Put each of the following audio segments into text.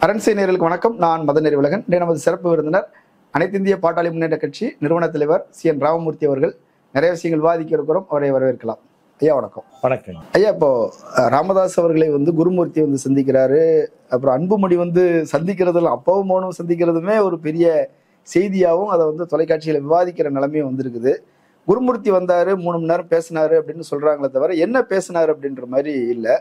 அரண்சை நேயர்களுக்கு வணக்கம். நான் மதநெறி உலகன். நமது சிறப்பு விருந்தினர் அனைத்து இந்திய பாட்டாளி முன்னேற்ற கட்சி நிறுவன தலைவர் CN ராமமூர்த்தி அவர்கள். நிறைய விஷயங்கள் விவாதிக்க இருக்கிறோம், அவரை வரவேற்கலாம். ஐயா வணக்கம். வணக்கம் ஐயா. இப்போ ராமதாஸ் அவர்களை குருமூர்த்தி சந்திக்கிறாரு. அப்புறம் அன்புமணி சந்திக்கிறதுல அப்பாவும் மௌனம் சந்திக்கிறதுமே ஒரு பெரிய செய்தியாகவும் அதை தொலைக்காட்சியில விவாதிக்கிற நிலைமையும் வந்திருக்குது. குருமூர்த்தி வந்தாரு, 3 மணி நேரம் பேசினாரு அப்படின்னு சொல்றாங்களே தவிர என்ன பேசினாரு அப்படின்ற மாதிரி இல்லை.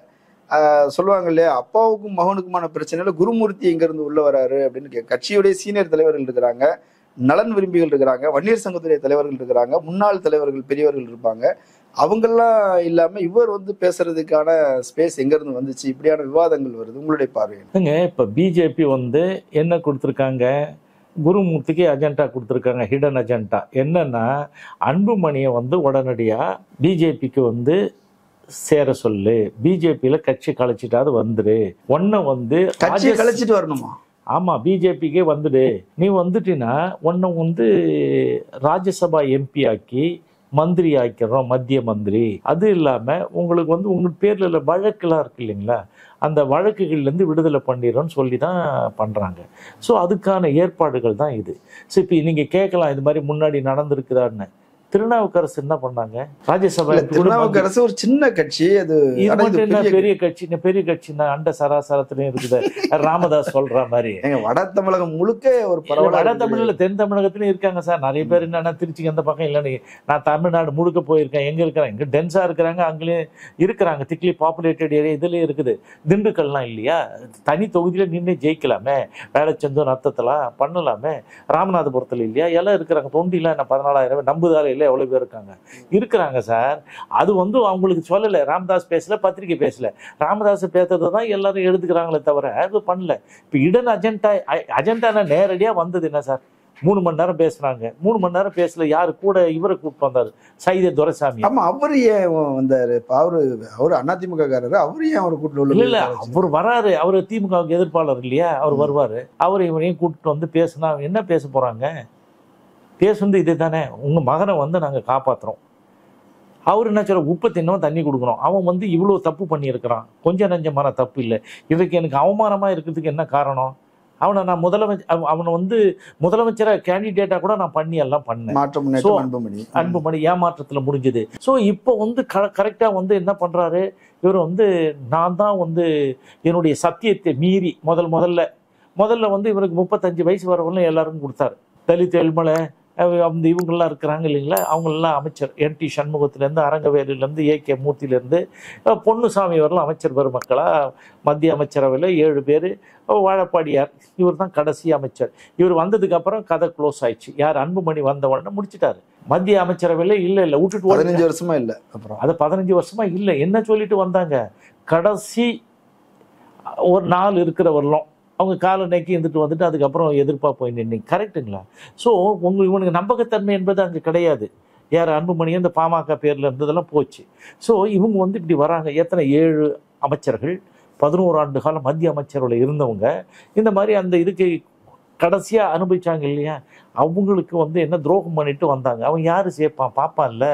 சொல்லுவாங்க இல்லையா, அப்பாவுக்கும் மகனுக்குமான பிரச்சனையில குருமூர்த்தி எங்க இருந்து உள்ள வராரு அப்படின்னு. கட்சியுடைய சீனியர் தலைவர்கள் இருக்கிறாங்க, நலன் விரும்பிகள் இருக்கிறாங்க, வன்னியர் சங்கத்துடைய தலைவர்கள் இருக்கிறாங்க, முன்னாள் தலைவர்கள் பெரியவர்கள் இருப்பாங்க. அவங்கெல்லாம் இல்லாம இவர் பேசுறதுக்கான ஸ்பேஸ் எங்க இருந்து வந்துச்சு? இப்படியான விவாதங்கள் வருது. உங்களுடைய பார்வை? இப்ப பிஜேபி என்ன கொடுத்துருக்காங்க, குருமூர்த்திக்கு அஜெண்டா கொடுத்துருக்காங்க. ஹிடன் அஜெண்டா என்னன்னா, அன்புமணியை உடனடியா பிஜேபிக்கு சேர சொல்லு, பிஜேபியில கட்சி கலைச்சிட்டாது வந்துரு, கட்சி கலைச்சிட்டு வரணுமா? ஆமா, பிஜேபிக்கே வந்துடு. நீ வந்துட்டீன்னா உன்னை ராஜ்யசபா எம்பி ஆக்கி மந்திரி ஆக்கிறோம், மத்திய மந்திரி. அது இல்லாம உங்களுக்கு உங்க பேர்ல வழக்குலாம் இருக்கு இல்லைங்களா, அந்த வழக்குகள்லேருந்து விடுதலை பண்ணிடுறோன்னு சொல்லி தான் பண்ணுறாங்க. ஸோ அதுக்கான ஏற்பாடுகள் தான் இது. ஸோ இப்போ நீங்கள் கேட்கலாம், இது மாதிரி முன்னாடி நடந்திருக்குதான்னு. திருநாவுக்கரசு என்ன பண்ணாங்க? ராஜ்யசபா திருநாவுக்கரசு ஒரு சின்ன கட்சி, அது இது மட்டும் என்ன பெரிய கட்சி? பெரிய கட்சின்னா அண்ட சராசரத்துலையும் இருக்குது. ராமதாஸ் சொல்ற மாதிரி வட தமிழகம் முழுக்க ஒரு பரவாயில்ல. வட தமிழ்ல தென் தமிழகத்திலயும் இருக்காங்க சார் நிறைய பேர். என்னன்னா திருச்சிக்கு அந்த பக்கம் இல்லைன்னு, நான் தமிழ்நாடு முழுக்க போயிருக்கேன். எங்க இருக்கிறாங்க? இங்க டென்ஸா இருக்கிறாங்க, அங்கேயும் இருக்கிறாங்க. திக்லி பாப்புலேட்டட் ஏரியா இதுலயும் இருக்குது. திண்டுக்கல்லாம் இல்லையா, தனி தொகுதியில நின்று ஜெயிக்கலாமே, வேடச்சந்தூர் நத்தத்தெல்லாம் பண்ணலாமே. ராமநாதபுரத்துல இல்லையா, எல்லாம் இருக்கிறாங்க. தொண்டில என்ன 14,000 நம்புதார எவ்வளவு பேர் இருக்கிறாங்க சார். அது அவங்களுக்கு சொல்லல. ராமதாஸ் பேசல, பத்திரிகை பேசல. ராமதாஸ் பேசுறதை தான் எல்லாரும் எடுத்துக்கிறாங்களே தவிர அது பண்ணல. இப்ப இடன் அஜெண்டா நேரடியா வந்தது என்ன சார்? 3 மணி நேரம் பேசுறாங்க. 3 மணி நேரம் பேசல. யாரு கூட? இவரை கூப்பிட்டு வந்தாரு, சைத துரைசாமி. ஆமா, அவரு ஏன் வந்தாரு? அவரு அதிமுக காரரு, அவரு ஏன் அவரை கூப்பிட்டு? இல்ல, அவர் வராரு. அவரு திமுகவுக்கு எதிர்ப்பாளர் இல்லையா, அவர் வருவாரு. அவரை இவரையும் கூப்பிட்டு பேசினா என்ன பேச போறாங்க? பேசுனது இது தானே, உங்க மகனை நாங்கள் காப்பாற்றுறோம். அவர் என்ன சொல்ற, உப்பு தின்னவும் தண்ணி கொடுக்கணும். அவன் இவ்வளோ தப்பு பண்ணியிருக்கிறான், கொஞ்சம் நஞ்சமான தப்பு இல்லை. இதுக்கு எனக்கு அவமானமாக இருக்கிறதுக்கு என்ன காரணம்? அவனை நான் அவனை முதலமைச்சராக கேண்டிடேட்டாக கூட நான் பண்ணி எல்லாம் பண்ணேன். அன்புமணி ஏமாற்றத்தில் முடிஞ்சது. ஸோ இப்போ கரெக்டாக என்ன பண்ணுறாரு இவர், நான் தான் என்னுடைய சத்தியத்தை மீறி முதல்ல இவருக்கு 35 வயசு வரவங்களும் எல்லாருக்கும் கொடுத்தாரு. தலித் எல்மலை இவங்கெல்லாம் இருக்கிறாங்க இல்லைங்களா, அவங்களெல்லாம் அமைச்சர். NT சண்முகத்திலேருந்து, அரங்கவேலிலேருந்து, AK மூர்த்தியிலேருந்து, பொன்னுசாமி வரலாம் அமைச்சர் பெருமக்களாக. மத்திய அமைச்சரவையில் 7 பேர். வாழப்பாடியார் இவர் தான் கடைசி அமைச்சர். இவர் வந்ததுக்கப்புறம் கதை க்ளோஸ் ஆயிடுச்சு. யார்? அன்புமணி வந்த உடனே முடிச்சுட்டாரு. மத்திய அமைச்சரவையில் இல்லை விட்டுட்டு 15 வருஷமா இல்லை. அப்புறம் அது 15 வருஷமா இல்லை. என்ன சொல்லிட்டு வந்தாங்க? கடைசி ஒரு நாள் இருக்கிறவர்களும் அவங்க காலை நக்கி வந்துட்டு அதுக்கப்புறம் எதிர்ப்பா போய் நின்னீங்க. கரெக்டுங்களா? ஸோ இவனுக்கு நம்பகத்தன்மை என்பது அங்கே கிடையாது. யார்? அன்புமணி இந்த பாமக பேர்ல இருந்ததெல்லாம் போச்சு. ஸோ இவங்க இப்படி வராங்க. எத்தனை 7 அமைச்சர்கள், 11 ஆண்டு காலம் மத்திய அமைச்சர்களை இருந்தவங்க இந்த மாதிரி அந்த இதுக்கு கடைசியா அனுபவிச்சாங்க இல்லையா, அவங்களுக்கு என்ன துரோகம் பண்ணிட்டு வந்தாங்க. அவன் யாரு சேர்ப்பான்? பாப்பான்ல,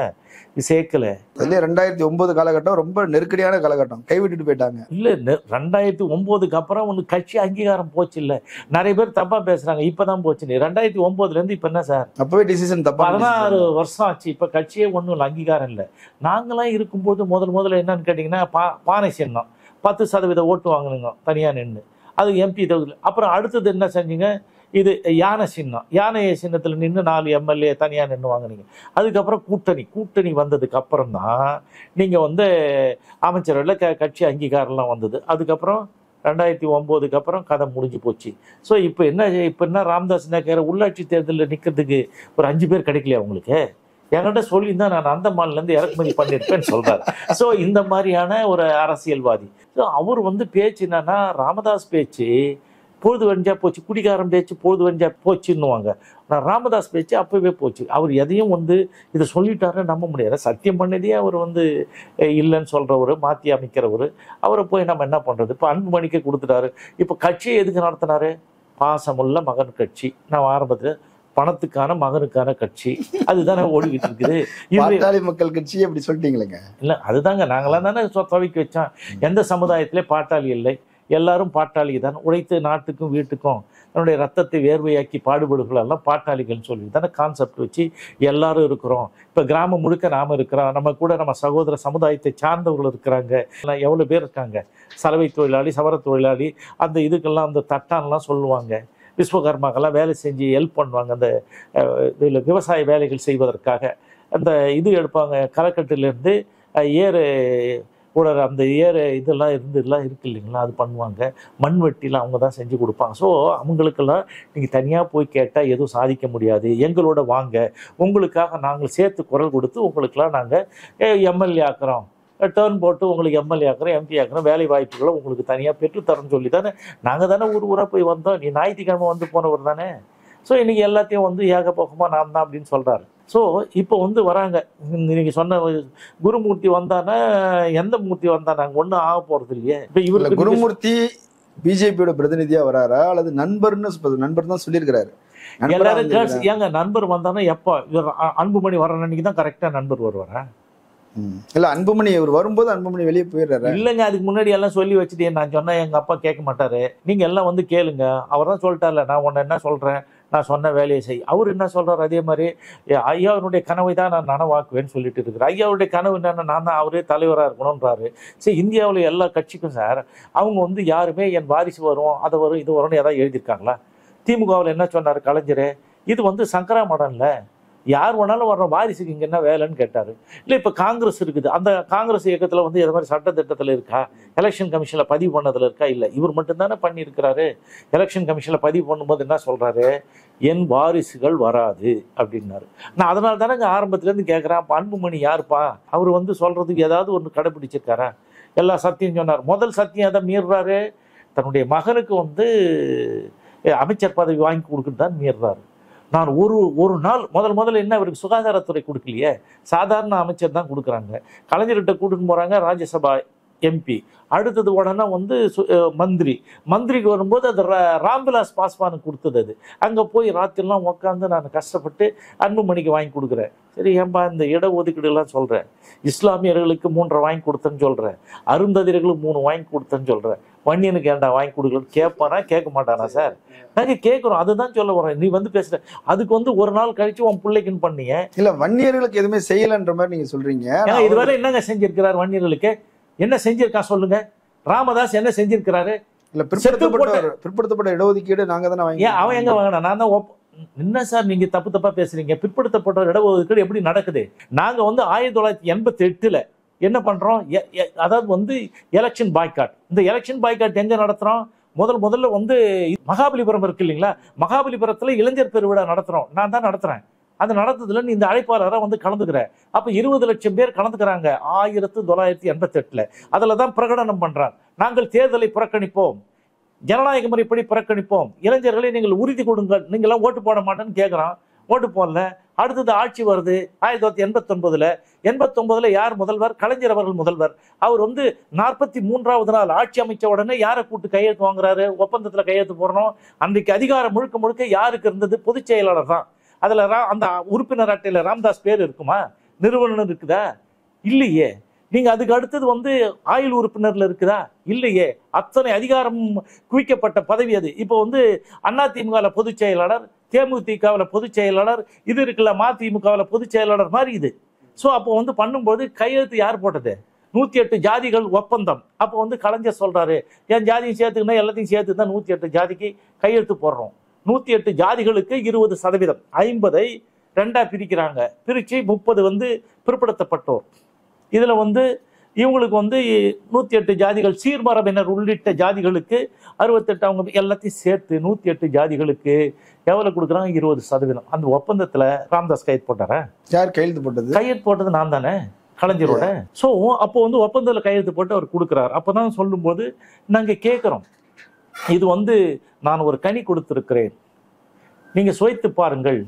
சேர்க்கல. 2009 காலகட்டம் ரொம்ப நெருக்கடியான காலகட்டம், கைவிட்டுட்டு போயிட்டாங்க. இல்ல, 2009க்கு அப்புறம் கட்சி அங்கீகாரம் போச்சு. இல்ல, நிறைய பேர் தப்பா பேசுறாங்க. இப்பதான் போச்சு. 2009ல இருந்து இப்ப என்ன சார்? அப்பவே டிசிஷன் தப்பா. 16 வருஷம் ஆச்சு. இப்ப கட்சியே ஒண்ணும் இல்லை, அங்கீகாரம் இல்லை. நாங்களாம் இருக்கும்போது முதல்ல என்னன்னு கேட்டீங்கன்னா, பானை சின்னம் 10% ஓட்டு வாங்கணுங்க தனியா நின்று, அது MP தொகுதியில். அப்புறம் அடுத்தது என்ன செஞ்சீங்க? இது யானை சின்னம். யானை சின்னத்தில் நின்று 4 MLA தனியாக நின்று வாங்கினீங்க. அதுக்கப்புறம் கூட்டணி வந்ததுக்கு அப்புறம் தான் நீங்கள் அமைச்சரவையில் கட்சி அங்கீகாரம்லாம் வந்தது. அதுக்கப்புறம் 2009க்கு அப்புறம் கதை முடிஞ்சு போச்சு. ஸோ இப்போ என்ன ராமதாஸ் என்ன உள்ளாட்சி தேர்தலில் நிற்கிறதுக்கு ஒரு 5 பேர் கிடைக்கலையா உங்களுக்கு? என்கிட்ட சொல்லியிருந்தா நான் அந்த மாநிலேருந்து இறக்குமதி பண்ணியிருப்பேன்னு சொல்கிறார். ஸோ இந்த மாதிரியான ஒரு அரசியல்வாதி. ஸோ அவர் பேச்சு என்னன்னா, ராமதாஸ் பேச்சு பொழுது வஞ்சா போச்சு, குடிகாரம் பேச்சு பொழுது வஞ்சா போச்சுன்னுவாங்க. ஆனால் ராமதாஸ் பேச்சு அப்பவே போச்சு. அவர் எதையும் இதை சொல்லிட்டாருன்னு நம்ப முடியாது. சத்தியம் பண்ணதே அவர் இல்லைன்னு சொல்கிறவர், மாற்றி அமைக்கிறவர். அவரை போய் நம்ம என்ன பண்ணுறது? இப்போ அன்புமணிக்கு கொடுத்துட்டாரு. இப்போ கட்சியை எதுக்கு நடத்தினாரு? பாசமுள்ள மகன் கட்சி. நான் ஆரம்பத்தில் பணத்துக்கான மகனுக்கான கட்சி, அதுதானே ஓடிக்கிட்டு இருக்குது. பாட்டாளி மக்கள் கட்சி அப்படி சொல்லிட்டீங்களேங்க. இல்லை, அதுதாங்க நாங்களாம் தானே துவக்கி வச்சோம். எந்த சமுதாயத்திலே பாட்டாளி இல்லை, எல்லாரும் பாட்டாளி தான், உழைத்து நாட்டுக்கும் வீட்டுக்கும் தன்னுடைய ரத்தத்தை வேர்வையாக்கி பாடுபடுகள் எல்லாம் பாட்டாளிகள்னு சொல்லி தானே கான்செப்ட் வச்சு எல்லாரும் இருக்கிறோம். இப்போ கிராமம் முழுக்க நாம் இருக்கிறோம், நம்ம கூட நம்ம சகோதர சமுதாயத்தை சார்ந்தவர்கள் இருக்கிறாங்க. எவ்வளோ பேர் இருக்காங்க, சலவை தொழிலாளி, சவர தொழிலாளி, அந்த இதுக்கெல்லாம் அந்த தட்டான்லாம் சொல்லுவாங்க. விஸ்வகர்மாக்கெல்லாம் வேலை செஞ்சு ஹெல்ப் பண்ணுவாங்க, அந்த இதில் விவசாய வேலைகள் செய்வதற்காக. அந்த இது எடுப்பாங்க, களைக்கட்டிலேருந்து ஏறு உடற அந்த ஏறு இதெல்லாம் இதெல்லாம் இருக்கு இல்லைங்களா, அது பண்ணுவாங்க. மண்வெட்டிலாம் அவங்க தான் செஞ்சு கொடுப்பாங்க. ஸோ அவங்களுக்கெல்லாம் நீங்கள் தனியாக போய் கேட்டால் எதுவும் சாதிக்க முடியாது, எங்களோட வாங்க, உங்களுக்காக நாங்கள் சேர்த்து குரல் கொடுத்து உங்களுக்கெல்லாம் நாங்கள் எம்எல்ஏ ஆக்குறோம், டேர்ன் போட்டு உங்களுக்கு எம்எல்ஏ ஆக்குறோம், எம்பி ஆக்குறோம், வேலை வாய்ப்புகளை உங்களுக்கு தனியாக பெற்றுத்தரோன்னு சொல்லி தானே நாங்கள் தானே ஊராக போய் வந்தோம். நீ ஞாயிற்றுக்கிழமை வந்து போனவர் தானே. ஸோ இன்றைக்கி எல்லாத்தையும் வந்து ஏகபோகமாக நான் தான் அப்படின்னு சொல்கிறாரு. ஸோ இப்போ வந்து வராங்க, நீங்கள் சொன்ன குருமூர்த்தி வந்தானா எந்த மூர்த்தி வந்தானா அங்கே ஒன்றும் ஆக போகிறது இல்லையே. இப்போ இவருக்கு குருமூர்த்தி பிஜேபியோட பிரதிநிதியா வராரா அல்லது நண்பர் தான் சொல்லியிருக்கிறாரு. எல்லாரும் கேர்ள்ஸ் ஏங்க நண்பர் வந்தானா எப்போ இவர் அன்புமணி வர அன்னைக்கு தான் கரெக்டாக நண்பர் வருவாரா? இல்ல அன்புமணி இவர் வரும்போது அன்புமணி வெளியே போயிடுறாரு. இல்லைங்க, அதுக்கு முன்னாடி எல்லாம் சொல்லி வச்சுட்டு நான் சொன்னேன் எங்க அப்பா கேட்க மாட்டாரு, நீங்க எல்லாம் வந்து கேளுங்க, அவர் தான் சொல்லிட்டார்ல, நான் உன்னை என்ன சொல்றேன், நான் சொன்ன வேலையை செய். அவர் என்ன சொல்றாரு, அதே மாதிரி ஐயாவுடைய கனவை தான் நான் நனவாக்குவேன்னு சொல்லிட்டு இருக்கிறேன். ஐயாவுடைய கனவு என்னன்னா நான் தான் அவரே தலைவராக இருக்கணும்ன்றாரு. சரி, இந்தியாவில் எல்லா கட்சிக்கும் சார் அவங்க வந்து யாருமே என் வாரிசு வரும், அதை வரும், இது வரும்னு ஏதாவது எழுதியிருக்காங்களா? திமுகவில் என்ன சொன்னார் கலைஞர், இது வந்து சங்கரா மடம்ல யார் வேணாலும் வர்ற வாரிசுக்கு இங்கே என்ன வேலைன்னு கேட்டார். இல்லை இப்போ காங்கிரஸ் இருக்குது, அந்த காங்கிரஸ் இயக்கத்தில் வந்து இது மாதிரி சட்டத்திட்டத்தில் இருக்கா, எலெக்ஷன் கமிஷனில் பதிவு பண்ணதில் இருக்கா? இல்லை, இவர் மட்டும்தானே பண்ணியிருக்கிறாரு. எலெக்ஷன் கமிஷனில் பதிவு பண்ணும்போது என்ன சொல்கிறாரு, என் வாரிசுகள் வராது அப்படின்னாரு. நான் அதனால தானே இங்கே ஆரம்பத்துலேருந்து கேட்குறேன், அப்போ அன்புமணி யாருப்பா, அவர் வந்து சொல்கிறதுக்கு ஏதாவது ஒன்று கடைப்பிடிச்சிருக்காரா? எல்லா சத்தியம் சொன்னார், முதல் சத்தியம் எதை மீறுறாரு, தன்னுடைய மகனுக்கு வந்து அமைச்சர் பதவி வாங்கி கொடுக்குன்னு தான் மீறுறாரு. நான் ஒரு நாள் முதல்ல என்ன அவருக்கு சுகாதாரத்துறை கொடுக்கலையே, சாதாரண அமைச்சர் தான் கொடுக்குறாங்க. கலைஞர்கிட்ட கூட்டின்னு போகிறாங்க ராஜ்யசபா எம்பி, அடுத்தது உடனே வந்து மந்திரிக்கு வரும்போது அது ராம்விலாஸ் பாஸ்வானுக்கு கொடுத்தது. அது அங்கே போய் ராத்திரிலாம் உட்காந்து நான் கஷ்டப்பட்டு அன்புமணிக்கு வாங்கி கொடுக்குறேன். சரி ஏன்பா இந்த இடஒதுக்கீடுலாம் சொல்கிறேன், இஸ்லாமியர்களுக்கு 3 வாங்கி கொடுத்தேன்னு சொல்கிறேன், அருந்ததியர்களுக்கு 3 வாங்கி கொடுத்தேன்னு சொல்கிறேன், வன்னியனுக்கு ஏன்டா வாங்கி கொடுக்கலன்னு கேட்பானா கேட்க மாட்டானா சார்? நாங்கள் கேட்குறோம், அதுதான் சொல்ல வரோம். நீ வந்து பேசுற அதுக்கு வந்து ஒரு நாள் கழிச்சு உன் பிள்ளைக்குன்னு பண்ணீங்க. இல்லை வன்னியர்களுக்கு எதுவுமே செய்யலைன்ற மாதிரி நீங்கள் சொல்கிறீங்க. இதுவரை என்னங்க செஞ்சிருக்கிறார் வன்னியர்களுக்கு? என்ன செஞ்சிருக்கா சொல்லுங்க? ராமதாஸ் என்ன செஞ்சிருக்கிறாரு? இல்ல பிற்படுத்தப்பட்ட இடஒதுக்கீடு நாங்க தானே வாங்கி. அவன் எங்க வாங்கினா? நான் தான் என்ன சார் நீங்க தப்பா பேசுறீங்க? பிற்படுத்தப்பட்ட இடஒதுக்கீடு எப்படி நடக்குது? நாங்க வந்து 1988 என்ன பண்றோம், அதாவது வந்து எலெக்ஷன் பாய்காட். இந்த எலெக்ஷன் பாய்காட் எங்க நடத்துறோம்? முதல்ல வந்து மகாபலிபுரம் இருக்கு இல்லைங்களா, மகாபலிபுரத்துல இளைஞர் பெருவிழா நடத்துறோம், நான் தான் நடத்துறேன். அது நடந்ததுல இந்த அழைப்பாளராக வந்து கலந்துக்கிறேன். அப்ப 20 லட்சம் பேர் கலந்துக்கிறாங்க 1988. அதுல தான் பிரகடனம் பண்றாங்க, நாங்கள் தேர்தலை புறக்கணிப்போம், ஜனநாயக முறைப்படி புறக்கணிப்போம், இளைஞர்களை நீங்கள் உறுதி கொடுங்கள், நீங்களாம் ஓட்டு போட மாட்டேன்னு கேட்குறான். ஓட்டு போடல. அடுத்தது ஆட்சி வருது 1989. யார் முதல்வர்? கலைஞர் அவர்கள் முதல்வர். அவர் வந்து 43வது நாள் ஆட்சி அமைச்ச உடனே யாரை கூட்டு கையெழுத்து வாங்குறாரு, ஒப்பந்தத்துல கையெழுத்து போடணும். அன்றைக்கு அதிகாரம் முழுக்க யாருக்கு இருந்தது? பொதுச் செயலாளர் தான். அதுல அந்த உறுப்பினர் அட்டையில ராம்தாஸ் பேர் இருக்குமா? நிறுவனம் இருக்குதா? இல்லையே. நீங்க அதுக்கு அடுத்தது வந்து ஆயுள் உறுப்பினர்ல இருக்குதா? இல்லையே. அத்தனை அதிகாரம் குவிக்கப்பட்ட பதவி அது. இப்போ வந்து அதிமுகவில் பொதுச் செயலாளர், தேமுதிகவில் பொதுச் செயலாளர், இது இருக்குல்ல மதிமுகவில் பொதுச் செயலாளர் மாதிரி இது. ஸோ அப்போ வந்து பண்ணும்போது கையெழுத்து யார் போட்டது? 108 ஜாதிகள் ஒப்பந்தம். அப்போ வந்து கலைஞர் சொல்றாரு, என் ஜாதியும் சேர்த்துக்கணும், எல்லாத்தையும் சேர்த்து தான் 108 ஜாதிக்கு கையெழுத்து போடுறோம். 108 ஜாதிகளுக்கு 20%, 50 2ஆ பிரிக்கிறாங்க. பிரிச்சு 30 வந்து பிற்படுத்தப்பட்டோர். இதுல வந்து இவங்களுக்கு வந்து 108 ஜாதிகள், சீர்மரபினர் உள்ளிட்ட ஜாதிகளுக்கு 68, அவங்க எல்லாத்தையும் சேர்த்து 108 ஜாதிகளுக்கு எவ்வளவு கொடுக்குறாங்க? 20%. அந்த ஒப்பந்தத்துல ராம்தாஸ் கையெழுத்து போட்டாரா? யார் கையெழுத்து போட்டது? கையெழுத்து போட்டது நான் தானே, கலைஞரோட. ஸோ அப்போ வந்து ஒப்பந்தத்தில் கையெழுத்து போட்டு அவர் கொடுக்குறாரு. அப்போதான் சொல்லும்போது நாங்கள் கேட்குறோம், இது வந்து நான் ஒரு கனி கொடுத்திருக்கிறேன், நீங்க சுவைத்து பாருங்கள்,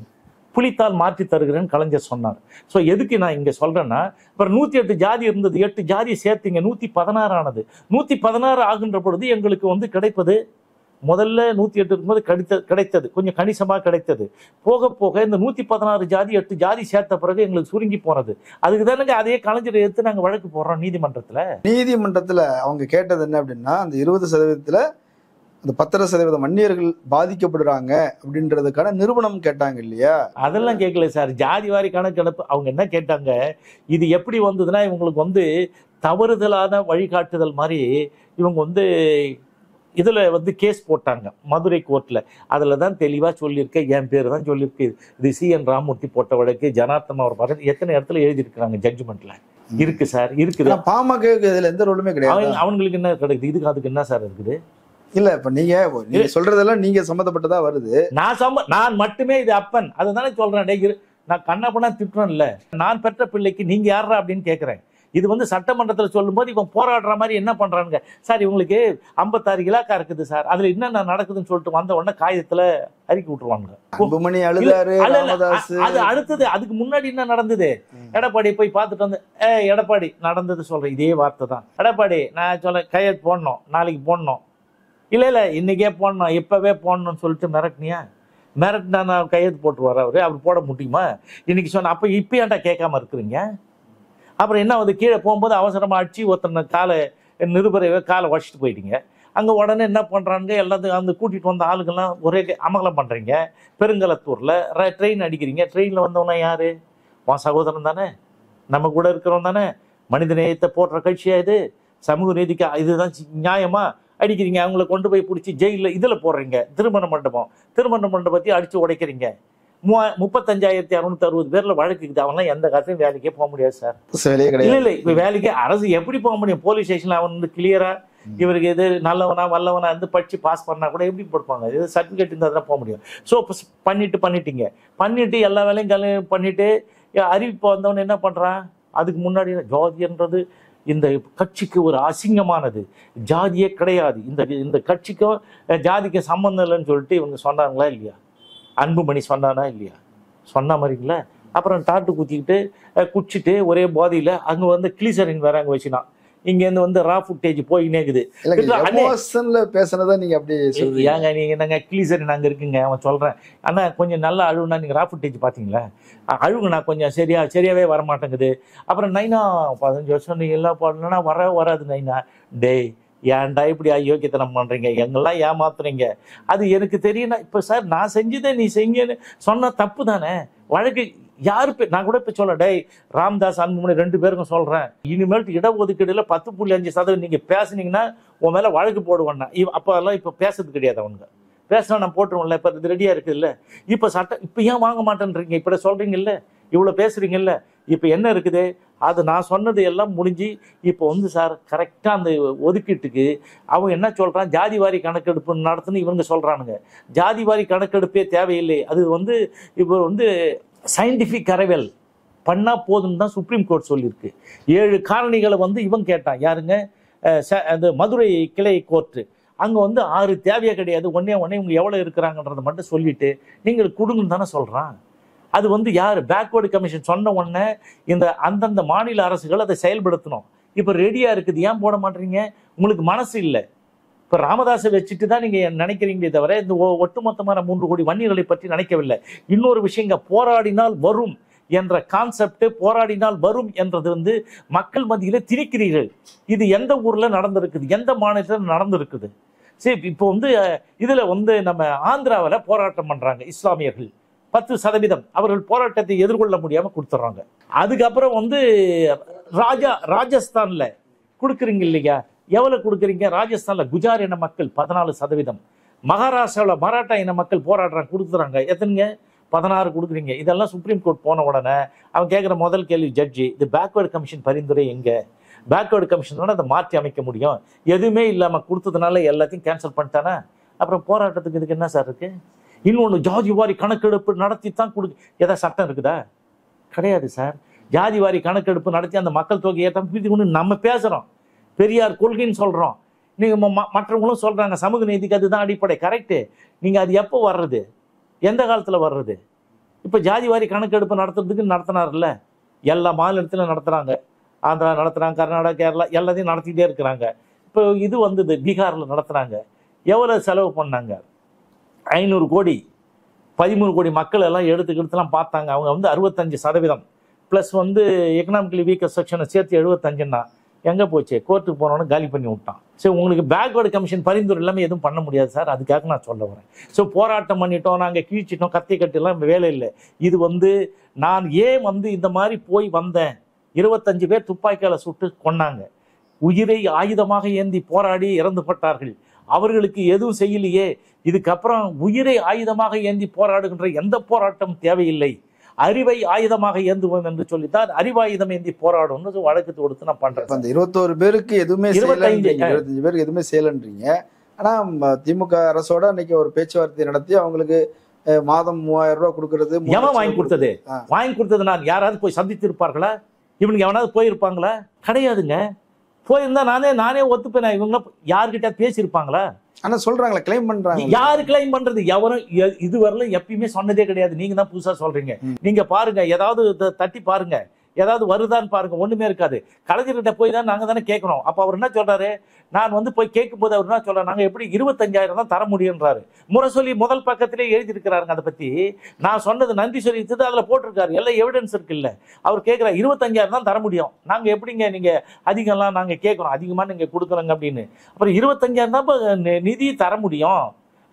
புளித்தால் மாற்றி தருகிறேன்னு கலைஞர் சொன்னார். ஸோ எதுக்கு நான் இங்க சொல்றேன்னா, இப்போ 108 ஜாதி இருந்தது, 8 ஜாதி சேர்த்தீங்க, 116 ஆனது. 116 ஆகின்ற பொழுது எங்களுக்கு வந்து கிடைப்பது முதல்ல 108 இருக்கும்போது கிடைத்தது கொஞ்சம் கணிசமாக கிடைத்தது. போக போக இந்த 116 ஜாதி 8 ஜாதி சேர்த்த பிறகு எங்களுக்கு சுருங்கி போனது. அதுக்கு தானங்க அதே கலைஞரை எடுத்து நாங்கள் வழக்கு போடுறோம் நீதிமன்றத்துல அவங்க கேட்டது என்ன அப்படின்னா, அந்த 20% அந்த 10% வன்னியர்கள் பாதிக்கப்படுறாங்க அப்படின்றதுக்கான நிரூபணம் கேட்டாங்க இல்லையா? அதெல்லாம் கேட்கல சார். ஜாதி வாரி கணக்கெடுப்பு அவங்க என்ன கேட்டாங்க, இது எப்படி வந்ததுன்னா இவங்களுக்கு தவறுதலான வழிகாட்டுதல் மாதிரி இவங்க இதுல கேஸ் போட்டாங்க மதுரை கோர்ட்ல. அதுல தான் தெளிவா சொல்லியிருக்கேன், என் பேர் தான் சொல்லியிருக்கு. இது CN ராமமூர்த்தி போட்ட வழக்கு, ஜனார்த்தன் அவர் பக்கத்து எத்தனை இடத்துல எழுதியிருக்கிறாங்க ஜட்ஜ்மெண்ட்ல. இருக்கு சார், இருக்குது. பாமக இதுல எந்த ரோலுமே கிடையாது. அவங்களுக்கு என்ன கிடைக்குது, இதுக்கு அதுக்கு என்ன சார் இருக்குது? இல்ல இப்ப நீங்க சொல்றதெல்லாம் நீங்க சம்மந்தப்பட்டதா வருது. நான் மட்டுமே இது அப்பன் அதுதானே சொல்றேன். நான் கண்ணப்பனா திட்டுறேன் இல்ல, நான் பெற்ற பிள்ளைக்கு நீங்க யாரா அப்படின்னு கேட்கிறேன். இது சட்டமன்றத்தில் சொல்லும் போது இவன் போராடுற மாதிரி என்ன பண்றாங்க சார், இவங்களுக்கு 56 இலாக்கா இருக்குது சார், அதுல என்னென்ன நடக்குதுன்னு சொல்லிட்டு வந்த உடனே காகிதத்துல அறிக்கை விட்டுருவாங்க. அது அடுத்தது. அதுக்கு முன்னாடி என்ன நடந்தது, எடப்பாடி போய் பார்த்துட்டு வந்து எடப்பாடி நடந்தது சொல்றேன், இதே வார்த்தை தான். எடப்பாடி நான் சொல்ல கையெழுத்து போடணும், நாளைக்கு போடணும், இல்ல இன்னைக்கே போடணும், இப்பவே போடணும்னு சொல்லிட்டு மிரட்டினா நான் கையெழுத்து போட்டுருவார் அவர் போட முடியுமா? இன்னைக்கு சொன்ன அப்ப இப்ப ஏன்டா கேட்காம இருக்கிறீங்க? அப்புறம் என்ன கீழே போகும்போது அவசரமா அடிச்சு ஒருத்தனை நிருபரையவே காலை உடச்சிட்டு போயிட்டீங்க. அங்க உடனே என்ன பண்றாங்க, எல்லாத்தையும் அந்த கூட்டிட்டு வந்த ஆளுங்கெல்லாம் ஒரே அமகலம் பண்றீங்க. பெருங்கலத்தூர்ல ட்ரெயின் அடிக்கிறீங்க. ட்ரெயின்ல வந்தவனா யாரு? உன் சகோதரன் தானே, நம்ம கூட இருக்கிறவன் தானே. மனித நேயத்தை போடுற கட்சியா இது? சமூக நீதிக்கு இதுதான் நியாயமா? அடிக்கிறீங்க, அவங்கள கொண்டு போய் பிடிச்சி ஜெயிலில் இதில் போடுறீங்க. திருமண மண்டபத்தை அடிச்சு உடைக்கிறீங்க. 35,660 பேர்ல வழக்கு இருக்குது. அவன்லாம் எந்த காலத்தையும் வேலைக்கே போக முடியாது சார். இல்ல இப்ப வேலைக்கு அரசு எப்படி போக முடியும்? போலீஸ் ஸ்டேஷன்ல அவன் கிளியரா இவருக்கு எது நல்லவனா வல்லவனா படிச்சு பாஸ் பண்ணா கூட எப்படி போடுப்பாங்க? இது சர்டிபிகேட் இருந்தால் தான் போக முடியும். ஸோ பண்ணிட்டு எல்லா வேலையும் பண்ணிட்டு அறிவிப்பு வந்தவன் என்ன பண்றான்? அதுக்கு முன்னாடி ஜாதின்றது இந்த கட்சிக்கு ஒரு அசிங்கமானது, ஜாதியே கிடையாது, இந்த கட்சிக்கும் ஜாதிக்கும் சம்பந்தம் இல்லைன்னு சொல்லிட்டு இவங்க சொன்னாங்களா இல்லையா? அன்புமணி சொன்னானா இல்லையா? சொன்ன மாதிரிங்களா? அப்புறம் டாட்டு குச்சிட்டு ஒரே போதையில அங்க கிளீசரின் வேற அங்க வச்சுனான். இங்கேருந்து ரா ஃபுட்டேஜ் போயினே இருக்குது. பேசுனதா நீங்க அப்படி ஏங்க நீங்க என்னங்க கிளீசரின் அங்க இருக்குங்க அவன் சொல்றேன். ஆனா கொஞ்சம் நல்லா அழுவுனா நீங்க ரா ஃபுட்டேஜ் பாத்தீங்களா? அழுகுனா கொஞ்சம் சரியாவே வரமாட்டேங்குது. அப்புறம் நைனா 15 வருஷம் நீங்க எல்லாம் பாடலன்னா வராது நைனா. டேய் ஏன்டா இப்படி அயோக்கியத்தனம் பண்றீங்க, எங்கெல்லாம் ஏமாத்துறீங்க? அது எனக்கு தெரியும். இப்ப சார் நான் செஞ்சதை நீ செஞ்சேன்னு சொன்னா தப்பு தானே? வழக்கு யாரு நான் கூட இப்ப சொல்ல, டேய் ராம்தாஸ் அன்புமணி 2 பேருக்கும் சொல்றேன், இனிமேல் இடஒதுக்கீடுல 10.5% நீங்க பேசுனீங்கன்னா உன் மேல வழக்கு போடுவேன்னா. அப்ப எல்லாம் இப்ப பேசுறது கிடையாது. அவங்க பேசினா நான் போட்டுருவோம்ல. இப்ப இது ரெடியா இருக்கு இல்ல? இப்ப சட்டம் இப்ப ஏன் வாங்க மாட்டேன்றீங்க? இப்ப சொல்றீங்கல்ல, இவ்வளவு பேசுறீங்கல்ல, இப்ப என்ன இருக்குது? அது நான் சொன்னது எல்லாம் முடிஞ்சு இப்போ சார் கரெக்டா அந்த ஒதுக்கீட்டுக்கு அவன் என்ன சொல்றான், ஜாதி வாரி கணக்கெடுப்பு நடத்துன்னு இவங்க சொல்றானுங்க. ஜாதி வாரி கணக்கெடுப்பே தேவையில்லை, அது இப்போ சயின்டிபிக் அரைவல் பண்ணா போதும் தான் சுப்ரீம் கோர்ட் சொல்லியிருக்கு. 7 காரணிகளை இவன் கேட்டான். யாருங்க? அந்த மதுரை கிளை கோர்ட்டு. அங்க 6 தேவையே கிடையாது, ஒன்னே இவங்க எவ்வளவு இருக்கிறாங்கன்றதை மட்டும் சொல்லிட்டு நீங்கள் கொடுங்கன்னு தானே சொல்றான். அது யார்? பேக்வேர்டு கமிஷன் சொன்ன உடனே இந்த அந்தந்த மாநில அரசுகள் அதை செயல்படுத்தணும். இப்ப ரெடியா இருக்குது, ஏன் போட மாட்டீங்க? உங்களுக்கு மனசு இல்லை. இப்ப ராமதாஸை வச்சுட்டு தான் நீங்க நினைக்கிறீங்களே தவிர இந்த ஒட்டுமொத்தமான 3 கோடி வன்னியர்களை பற்றி நினைக்கவில்லை. இன்னொரு விஷயங்க, போராடினால் வரும் என்ற கான்செப்ட், போராடினால் வரும் என்றது மக்கள் மத்தியில திணிக்கிறீர்கள். இது எந்த ஊர்ல நடந்திருக்குது? எந்த மாநிலத்தில் நடந்திருக்குது? சரி, இப்போ இதுல நம்ம ஆந்திராவில் போராட்டம் பண்றாங்க இஸ்லாமியர்கள் 10% அவர்கள் போராட்டத்தை எதிர்கொள்ள முடியாம கொடுத்துட்றாங்க. அதுக்கப்புறம் ராஜஸ்தான்ல கொடுக்குறீங்க இல்லையா? எவ்வளவு கொடுக்குறீங்க? ராஜஸ்தான்ல குஜார் இன மக்கள் 14%, மகாராஷ்டிராவில் மராட்டா இன மக்கள் போராடுறாங்க, கொடுத்துறாங்க. எத்தனைங்க? 16 கொடுக்குறீங்க. இதெல்லாம் சுப்ரீம் கோர்ட் போன உடனே அவன் கேட்குற முதல் கேள்வி, ஜட்ஜி இது பேக்வேர்டு கமிஷன் பரிந்துரை எங்க? பேக்வேர்டு கமிஷன் அதை மாற்றி அமைக்க முடியும். எதுவுமே இல்லாமல் கொடுத்ததுனால எல்லாத்தையும் கேன்சல் பண்ணிட்டானே. அப்புறம் போராட்டத்துக்கு இதுக்கு என்ன சார் இருக்கு? இன்னொன்று, ஜாதி வாரி கணக்கெடுப்பு நடத்தி தான் ஏதாவது சட்டம் இருக்குதா? கிடையாது சார். ஜாதி வாரி கணக்கெடுப்பு நடத்தி அந்த மக்கள் தொகையை ஏற்ற நம்ம பேசுகிறோம், பெரியார் கொள்கைன்னு சொல்கிறோம். நீங்கள் மற்றவங்களும் சொல்கிறாங்க சமூக நீதிக்கு அதுதான் அடிப்படை. கரெக்டு. நீங்கள் அது எப்போ வர்றது? எந்த காலத்தில் வர்றது? இப்போ ஜாதி வாரி கணக்கெடுப்பு நடத்துறதுக்கு நடத்தினார்ல, எல்லா மாநிலத்திலும் நடத்துகிறாங்க. ஆந்திரா நடத்துகிறாங்க, கர்நாடகா, கேரளா எல்லாத்தையும் நடத்திக்கிட்டே இருக்கிறாங்க. இப்போ இது பீகாரில் நடத்துகிறாங்க. எவ்வளோ செலவு பண்ணாங்க? 500 கோடி 13 கோடி மக்கள் எல்லாம் எடுத்துலாம் பார்த்தாங்க. அவங்க வந்து 65% ப்ளஸ் வந்து எக்கனாமிக்கலி வீக்கர் செக்ஷனை சேர்த்து 75ன்னா எங்கே போச்சு? கோர்ட்டுக்கு போனோன்னு காலி பண்ணி விட்டான். ஸோ உங்களுக்கு பேக்வேர்டு கமிஷன் பரிந்துரை எல்லாமே எதுவும் பண்ண முடியாது சார். அதுக்காக நான் சொல்ல வரேன். ஸோ போராட்டம் பண்ணிட்டோம், நாங்கள் கீழ்ச்சிட்டோம், கத்தி கட்டிலாம் வேலை இல்லை. இது வந்து நான் ஏன் வந்து இந்த மாதிரி போய் வந்தேன். 25 பேர் துப்பாக்கியால் சுட்டு கொன்னாங்க. உயிரை ஆயுதமாக ஏந்தி போராடி இறந்துபட்டார்கள். அவர்களுக்கு எதுவும் செய்யலையே. இதுக்கப்புறம் உயிரை ஆயுதமாக ஏந்தி போராடுகின்ற எந்த போராட்டம் தேவையில்லை. அறிவை ஆயுதமாக ஏந்துவோம் என்று சொல்லித்தான் அறிவாயுதம் ஏந்தி போராடும் வழக்கு தொடுத்து நான் பண்றேன். அந்த 21 பேருக்கு எதுவுமே 25 பேருக்கு எதுவுமே செய்யலன்றீங்க. ஆனா திமுக அரசோட அன்னைக்கு ஒரு பேச்சுவார்த்தை நடத்தி அவங்களுக்கு மாதம் 3000 ரூபாய் கொடுக்கறது எவன் வாங்கி கொடுத்தது? வாங்கி கொடுத்தது நான் யாராவது போய் சந்தித்து இருப்பார்களா? இவனுக்கு எவனாவது போயிருப்பாங்களா? கிடையாதுங்க. போயிருந்தா நானே ஒத்துப்பேன். இவங்க யாருக்கிட்ட பேசியிருப்பாங்களா? ஆனா சொல்றாங்களா, கிளைம் பண்றாங்க. யாரு கிளைம் பண்றது? எவரும் இதுவரையிலும் எப்பயுமே சொன்னதே கிடையாது. நீங்க தான் புதுசா சொல்றீங்க. நீங்க பாருங்க, ஏதாவது தட்டி பாருங்க, ஏதாவது வருதான்னு பாருங்க. ஒண்ணுமே இருக்காது. கலைஞர்கிட்ட போய் தான் நாங்க தானே கேட்கணும். அப்ப அவர் என்ன சொல்றாரு? நான் வந்து போய் கேட்கும் போது அவர் என்ன சொல்றாரு? நாங்க எப்படி 25,000 தான் தர முடியும்ன்றாரு. முரசொலி முதல் பக்கத்திலே எழுதியிருக்கிறாருங்க. அதை பத்தி நான் சொன்னது நன்றி சொல்லிட்டு அதுல போட்டிருக்காரு. எல்லாம் எவிடன்ஸ் இருக்கு. இல்ல அவர் கேட்கிறார் 25,000 தான் தர முடியும். நாங்க எப்படிங்க நீங்க அதிகம்லாம் நாங்க கேட்கறோம், அதிகமா நீங்க கொடுக்குறோங்க அப்படின்னு. அப்புறம் 25,000 தான் நிதி தர முடியும்,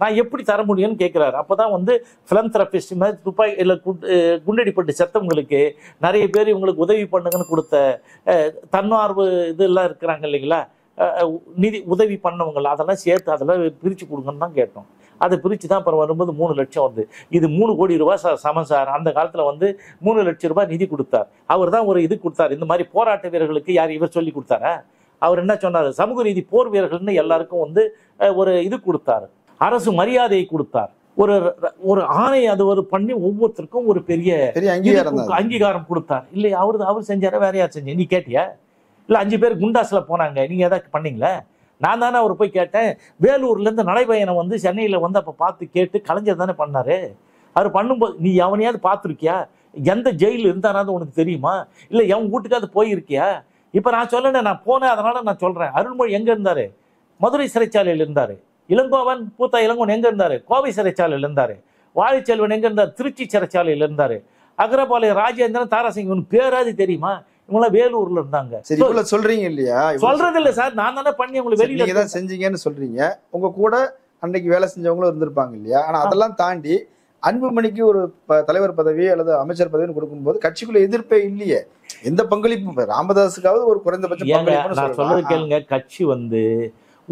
நான் எப்படி தர முடியும்னு கேட்கிறாரு. அப்பதான் வந்து பிலந்தரபிஸ்ட் மாதிரி துப்பாக்கி இல்லை குண்டடிப்பட்டு செத்தவங்களுக்கு நிறைய பேர் இவங்களுக்கு உதவி பண்ணுங்கன்னு கொடுத்த தன்னார்வ இதெல்லாம் இருக்கிறாங்க இல்லைங்களா, நிதி உதவி பண்ணவங்க, அதெல்லாம் சேர்த்து அதெல்லாம் பிரித்து கொடுங்கன்னு தான் கேட்டோம். அதை பிரித்து தான் அப்புறம் வரும்போது 3 லட்சம் வந்து இது 3 கோடி ரூபாய் சமம் சார். அந்த காலத்தில் வந்து 3 லட்சம் ரூபாய் நிதி கொடுத்தார். அவர் தான் ஒரு இது கொடுத்தார். இந்த மாதிரி போராட்ட வீரர்களுக்கு யார் இவர் சொல்லி கொடுத்தாரா? அவர் என்ன சொன்னார்? சமூக நீதி போர் வீரர்கள்னு எல்லாருக்கும் வந்து ஒரு இது கொடுத்தாரு. அரசு மரியாதையை கொடுத்தார். ஒரு ஆணை அது ஒரு பண்ணி ஒவ்வொருத்தருக்கும் ஒரு பெரிய அங்கீகாரம் கொடுத்தார். இல்லை அவர் செஞ்சார, வேற யார் செஞ்ச? நீ கேட்டியா? இல்லை 5 பேர் குண்டாஸ்ல போனாங்க, நீங்க எதாவது பண்ணீங்களா? நான் தானே அவர் போய் கேட்டேன். வேலூர்ல இருந்து நடைபயணம் வந்து சென்னையில வந்து அப்ப பார்த்து கேட்டு கலைஞர் தானே பண்ணாரு. அவர் பண்ணும்போது நீ எவனையாவது பார்த்துருக்கியா? எந்த ஜெயில இருந்தானாவது உனக்கு தெரியுமா? இல்லை எவன் வீட்டுக்காவது போயிருக்கியா? இப்ப நான் சொல்லணும், நான் போனேன், அதனால நான் சொல்றேன். அருள்மொழி எங்க இருந்தாரு? மதுரை சிறைச்சாலையில் இருந்தாரு. இளங்கோவன் பூத்தா இளங்கோவன் எங்க இருந்தாரு? கோவை சிறைச்சாலையில் இருந்தாரு. வாழைச்செல்வன் எங்க இருந்தார்? திருச்சி சிறைச்சாலையில் இருந்தாரு. அகரபாளையம் ராஜேந்திரன், தாராசிங், இவனுக்கு பேராது தெரியுமா? இவங்களாம் வேலூர்ல இருந்தாங்க. சொல்றீங்க இல்லையா? சொல்றது இல்ல சார், நான் தானே பண்ணி உங்களுக்கு வெளியில தான் செஞ்சீங்கன்னு சொல்றீங்க. உங்க கூட அன்னைக்கு வேலை செஞ்சவங்களும் இருந்திருப்பாங்க இல்லையா? ஆனா அதெல்லாம் தாண்டி அன்புமணிக்கு ஒரு தலைவர் பதவி அல்லது அமைச்சர் பதவி கொடுக்கும்போது கட்சிக்குள்ள எதிர்ப்பே இல்லையே. எந்த பங்களிப்பு? ராமதாஸுக்காவது ஒரு குறைந்தபட்சம் நான் சொல்றது கேளுங்க. கட்சி வந்து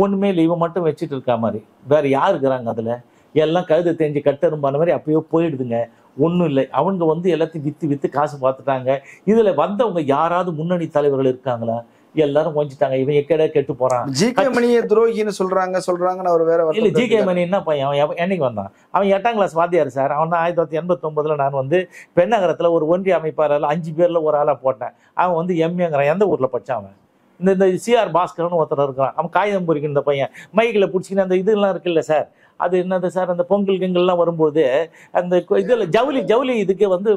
ஒண்ணுமே இல்லை, இவன் மட்டும் வச்சுட்டு இருக்கா மாதிரி வேற யாரு இருக்கிறாங்க? அதுல எல்லாம் கழுதை தெரிஞ்சு கட்டெரும்பான மாதிரி அப்பயோ போயிடுதுங்க. ஒன்றும் இல்லை. அவங்க வந்து எல்லாத்தையும் வித்து காசு பார்த்துட்டாங்க. இதுல வந்தவங்க யாராவது முன்னணி தலைவர்கள் இருக்காங்களா? எல்லாரும் கொஞ்சிட்டாங்க. இவன் எக்கட கெட்டு போறான். ஜி.கே. மணியை துரோகின்னு சொல்றாங்கன்னு அவர் வேற இல்ல. ஜி.கே. மணி என்ன பையன்? அவன் என்னைக்கு வந்தான்? அவன் 8ஆம் கிளாஸ் வாத்தியார் சார். அவன் தான் 1989 நான் வந்து பெண்ணகரத்துல ஒரு ஒன்றிய அமைப்பாளர் 5 பேர்ல ஒரு ஆளா போட்டேன். அவன் வந்து எம்ஏங்கிறான். எந்த ஊர்ல படிச்சான் அவன்? இந்த சிஆர் பாஸ்கர்னு ஒருத்தர் இருக்கிறான். அவன் காகிதம் பொறிக்கிற இந்த பையன் மைக்கில் பிடிச்சிக்கின்னு அந்த இதெல்லாம் இருக்குல்ல சார், அது என்னது சார், அந்த பொங்கல் கிங்கல்லாம் வரும்போது அந்த இதில் ஜவுளி இதுக்கு வந்து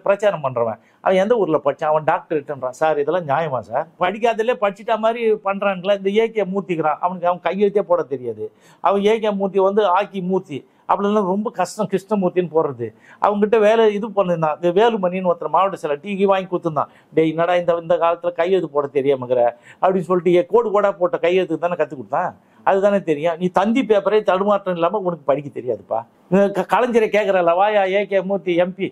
பிரச்சாரம் பண்ணுறவன். அவன் எந்த ஊரில் படித்தான்? அவன் டாக்டரேட்டுன்றான். சார் இதெல்லாம் நியாயமா சார்? படிக்காதலே படிச்சுட்டா மாதிரி பண்ணுறாங்களா? இந்த ஏகே மூர்த்திக்கிறான். அவன் கையெழுத்தே போட தெரியாது. அவன் ஏகே மூர்த்தி வந்து ஆக்கி மூர்த்தி அப்படிலாம் ரொம்ப கஷ்டம். கிருஷ்ணமூர்த்தின்னு போடுறது. அவங்ககிட்ட வேலை இது பண்ணிருந்தான். இந்த வேலுமணின்னு ஒருத்தர் மாவட்ட சில டீ வாங்கி கொடுத்துருந்தான். டேய் என்னடா இந்த காலத்தில் கையெழுத்து போட தெரியாமங்கிற அப்படின்னு சொல்லிட்டு கோடு போட்ட கையெழுத்துக்கு தானே கற்றுக் கொடுத்தான். அதுதானே தெரியும். நீ தந்தி பேப்பரே தடுமாற்றம் இல்லாமல் உனக்கு படிக்க தெரியாதுப்பா. கலைஞரை கேட்குறல, வாயா ஏகே மூர்த்தி எம்பி,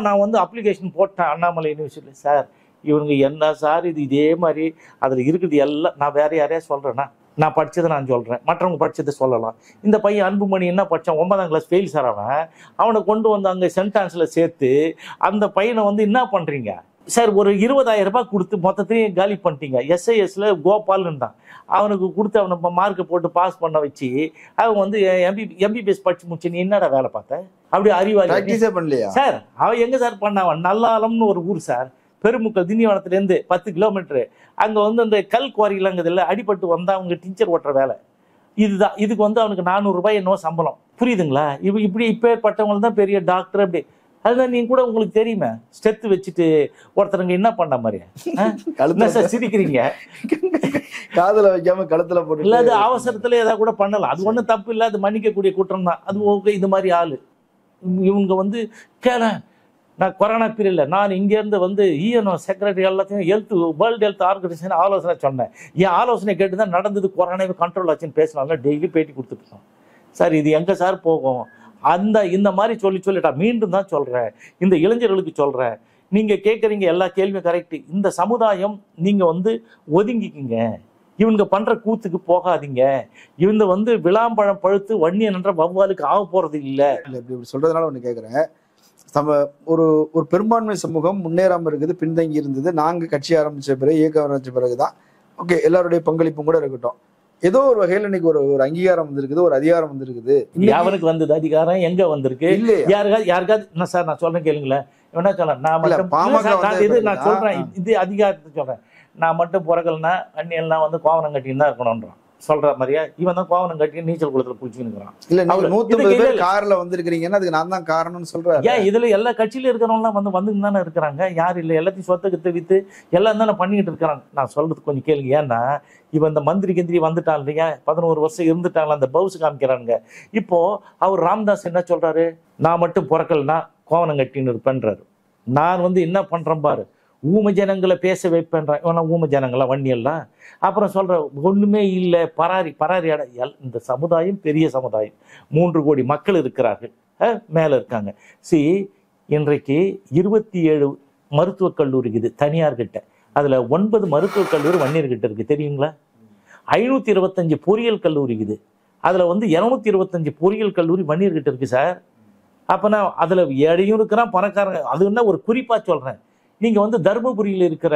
நான் வந்து அப்ளிகேஷன் போட்டேன் அண்ணாமலை யூனிவர்சிட்டி. சார் இவனுங்க என்ன சார் இது? இதே மாதிரி அதில் இருக்குது எல்லாம். நான் வேற யாரையா சொல்கிறேன்னா, நான் படித்ததை நான் சொல்கிறேன், மற்றவங்க படித்ததை சொல்லலாம். இந்த பையன் அன்புமணி என்ன படித்தான்? 9ஆம் கிளாஸ் ஃபெயில் சார். அவனை கொண்டு வந்து அங்கே சென்டான்ஸில் சேர்த்து அந்த பையனை வந்து என்ன பண்ணுறீங்க சார்? ஒரு 20,000 ரூபாய் கொடுத்து மொத்தத்தையும் காலி பண்ணிட்டீங்க. எஸ்ஐஎஸ்ல கோபால்னு தான் அவனுக்கு கொடுத்து அவனை மார்க்கை போட்டு பாஸ் பண்ண வச்சு அவன் வந்து எம்பிபிஎஸ் படிச்சு முடிச்சு. நீ என்னடா வேலை பார்த்த? அப்படி அறிவாளி பண்ணலையா சார்? அவன் எங்க சார் பண்ணான்? நல்லாலம்னு ஒரு ஊர் சார், பெருமுக்கல் திண்டிவனத்துலேருந்து 10 கிலோமீட்டரு. அங்கே வந்து அந்த கல் குவாரிலாங்கிறதுல அடிபட்டு வந்தால் அவங்க டீச்சர் ஓட்டுற வேலை இதுதான். இதுக்கு வந்து அவனுக்கு 400 ரூபாய் என்னவோ சம்பளம். புரியுதுங்களா? இப்படி இப்பேற்பட்டவங்க தான் பெரிய டாக்டர். அப்படி அதுதான் நீங்க கூட உங்களுக்கு தெரியுமே, ஸ்டெத்து வச்சுட்டு ஒருத்தருங்க என்ன பண்ண மாதிரி என்ன சார் சிரிக்கிறீங்க? காதுல வைக்காம கழுத்துல போட்டு இல்ல அது அவசரத்துல ஏதாவது கூட பண்ணலாம், அது ஒண்ணும் தப்பு இல்லை, அது மன்னிக்கக்கூடிய குற்றம் தான். அது ஓகே. இது மாதிரி ஆளு இவங்க வந்து கேள, நான் கொரோனா பீரியட்ல நான் இங்க இருந்து வந்து ஈஎன்ஓ செக்ரட்டரி எல்லாத்தையும் வேர்ல்டு ஹெல்த் ஆர்கனைசேஷன் ஆலோசனை சொன்னேன். என் ஆலோசனை கேட்டு தான் நடந்தது, கொரோனாவே கண்ட்ரோல் ஆச்சுன்னு பேசினாங்க. டெய்லி பேட்டி கொடுத்துருக்கோம். சார் இது எங்க சார் போகும்? இந்த மாதிரி சொல்லிட்டா மீண்டும் தான் சொல்றேன், இந்த இளைஞர்களுக்கு சொல்றேன். நீங்க கேட்குறீங்க எல்லா கேள்வியும் கரெக்ட். இந்த சமுதாயம் நீங்க வந்து ஒதுங்கிக்குங்க, இவங்க பண்ற கூத்துக்கு போகாதீங்க. இவங்க வந்து விளாம்பழம் பழுத்து வன்னியன் என்ற வவ்வாலுக்கு ஆக போறது இல்லை. இப்படி சொல்றதுனால ஒண்ணு கேட்குறேன். நம்ம ஒரு ஒரு பெரும்பான்மை சமூகம் முன்னேறாம இருக்குது, பின்தங்கி இருந்தது. நாங்க கட்சி ஆரம்பிச்ச பிறகு, இயக்கம் ஆரம்பிச்ச பிறகுதான் ஓகே எல்லாருடைய பங்களிப்பும் கூட இருக்கட்டும், ஏதோ ஒரு வகையில இன்னைக்கு ஒரு அங்கீகாரம் வந்திருக்குது, ஒரு அதிகாரம் வந்திருக்குது. யாருக்கு வந்தது அதிகாரம்? எங்க வந்திருக்கு? யாருக்காவது என்ன சார் நான் சொல்றேன் கேளுங்களேன். என்ன சொல்ல நான் மட்டும் நான் சொல்றேன், இது அதிகாரத்தை சொல்றேன். நான் மட்டும் பிறக்கலன்னா அண்ணியெல்லாம் வந்து கோவனம் கட்டின்னு தான் இருக்கணும்ன்றான். சொல்ற மாதிரியா? இவன் தான் கோவனம் கட்டி நீச்சல் குளத்துல குளிச்சுக்கிறான். இல்ல 150 பேர் கார்ல வந்திருக்கிறீங்கன்னா அதுக்கு நான் தான் காரணம்னு சொல்றேன். ஏன் இதுல எல்லா கட்சியில இருக்கிறவங்க வந்து தானே இருக்கிறாங்க. யாரும் இல்லை, எல்லாத்தையும் சொத்தை வித்து எல்லாம் தானே பண்ணிக்கிட்டு இருக்கிறாங்க. நான் சொல்றது கொஞ்சம் கேளுங்க. ஏன்னா இவன் இந்த மந்திரி கந்திரி வந்துட்டான் இல்லையா, 11 வருஷம் இருந்துட்டாங்களா, அந்த பவுஸ் காமிக்கிறானுங்க. இப்போ அவர் ராம்தாஸ் என்ன சொல்றாரு? நான் மட்டும் பிறக்கலன்னா கோவனம் கட்டின்னு இருப்பேன்றாரு. நான் வந்து என்ன பண்றேன் பாரு, ஊம ஜனங்களை பேச வைப்பேன்றான். இவனா ஊம ஜனங்களா வன்னியெல்லாம்? அப்புறம் சொல்ற ஒண்ணுமே இல்லை, பராரி இந்த சமுதாயம் பெரிய சமுதாயம், 3 கோடி மக்கள் இருக்கிறார்கள், மேல இருக்காங்க. இன்றைக்கு 27 மருத்துவக் கல்லூரி இது தனியார்கிட்ட. அதுல 9 மருத்துவக் கல்லூரி வன்னியர்கிட்ட இருக்கு, தெரியுங்களா? 525 பொறியியல் கல்லூரி இது. அதுல வந்து 225 பொறியியல் கல்லூரி வன்னியர்கிட்ட இருக்கு சார். அப்ப நான் அதுல ஏழையும் இருக்கிறான், பணக்காரங்க. அது என்ன ஒரு குறிப்பா சொல்றேன். நீங்க வந்து தருமபுரியில் இருக்கிற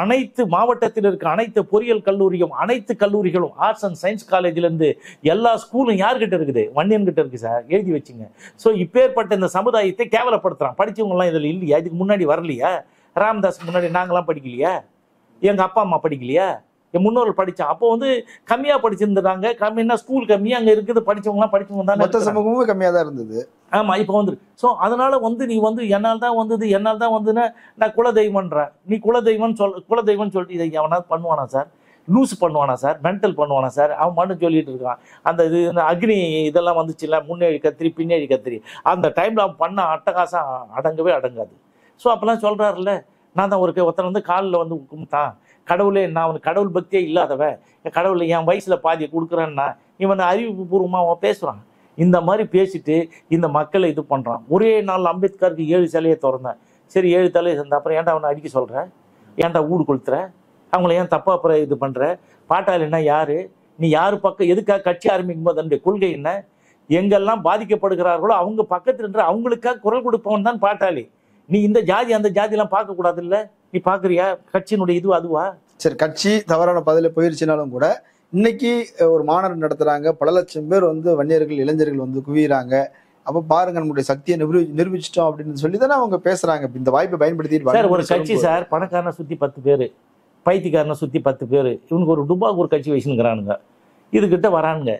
அனைத்து மாவட்டத்தில் இருக்க அனைத்து பொறியியல் கல்லூரியும், அனைத்து கல்லூரிகளும், ஆர்ட்ஸ் அண்ட் சயின்ஸ் காலேஜ்ல இருந்து எல்லா ஸ்கூலும் யார்கிட்ட இருக்குது? வன்னியன் கிட்ட இருக்கு சார். எழுதி வச்சுங்க. ஸோ இப்பேற்பட்ட இந்த சமுதாயத்தை கேவலப்படுத்துறான். படிச்சவங்க எல்லாம் இதுல இல்லையா? இதுக்கு முன்னாடி வரலையா? ராமதாஸ் முன்னாடி நாங்களாம் படிக்கலையா? எங்க அப்பா அம்மா படிக்கலையா? என் முன்னோர்கள் படிச்சா? அப்போ வந்து கம்மியா படிச்சிருந்தாங்க. கம்மியா ஸ்கூல் கம்மியா அங்க இருக்குது, படிச்சவங்க தான் மொத்த சமூகமும் கம்மியா தான் இருந்தது. ஆமா, இப்போ வந்து ஸோ அதனால வந்து நீ வந்து என்னால் தான் வந்துன்னா நான் குலதெய்வம்ன்ற, நீ குலதெய்வம் சொல்லிட்டு இதை எவனாவது பண்ணுவானா சார்? லூஸ் பண்ணுவானா சார்? மென்டல் பண்ணுவானா சார்? அவன் மட்டும் சொல்லிட்டு இருக்கான். அந்த அக்னி இதெல்லாம் வந்துச்சுல்ல, முன்னேறி கத்திரி பின்னேறி கத்திரி, அந்த டைம்ல அவன் பண்ண அட்டகாசம் அடங்கவே அடங்காது. ஸோ அப்பெல்லாம் சொல்றாருல்ல, நான் தான் ஒருத்தன் வந்து காலில் வந்து கும்பிட்டான், கடவுளே நான் அவனுக்கு கடவுள் பக்தியே இல்லாதவன், கடவுளை என் வயசுல பாதியை கொடுக்குறேன்னா இவன் அறிவுபூர்வமா அவன் பேசுறான். இந்த மாதிரி பேசிட்டு இந்த மக்களை இது பண்றான். ஒரே நாள் அம்பேத்கருக்கு 7 சிலையை திறந்தேன். சரி 7 தலையை சேர்ந்த அப்புறம் ஏன்டா அவனை அடிக்க சொல்ற? ஏன்டா ஊடு கொளுத்துற? அவங்கள ஏன் தப்பா அப்புறம் இது பண்ற? பாட்டாளின்னா யாரு? நீ யாரு பக்கம்? எதுக்காக கட்சி ஆரம்பிக்கும் போது அந்த கொள்கை என்ன? எங்கெல்லாம் பாதிக்கப்படுகிறார்களோ அவங்க பக்கத்துல இருந்து அவங்களுக்காக குரல் கொடுப்பவன் தான் பாட்டாளி. நீ இந்த ஜாதி அந்த ஜாதியெல்லாம் பார்க்க கூடாது இல்ல? நீ பாக்குறியா? கட்சியினுடைய இது அதுவா? சரி, கட்சி தவறான பதில போயிருச்சுனாலும் கூட இன்னைக்கு ஒரு மாநாடு நடத்துறாங்க, பல லட்சம் பேர் வந்து வன்னியர்கள் இளைஞர்கள் வந்து குவியறாங்க. அப்ப பாருங்க நம்மளுடைய சக்தியை நிரூபிச்சிட்டோம் அப்படின்னு சொல்லி தானே அவங்க பேசுறாங்க. இந்த வாய்ப்பை பயன்படுத்திட்டு ஒரு கட்சி சார், பணக்காரனை சுத்தி 10 பேரு, பைத்தியக்காரனை சுத்தி 10 பேரு, இவனுக்கு ஒரு டுபாக்கு ஒரு கட்சி வச்சுக்கிறானுங்க, இதுகிட்ட வரானுங்க.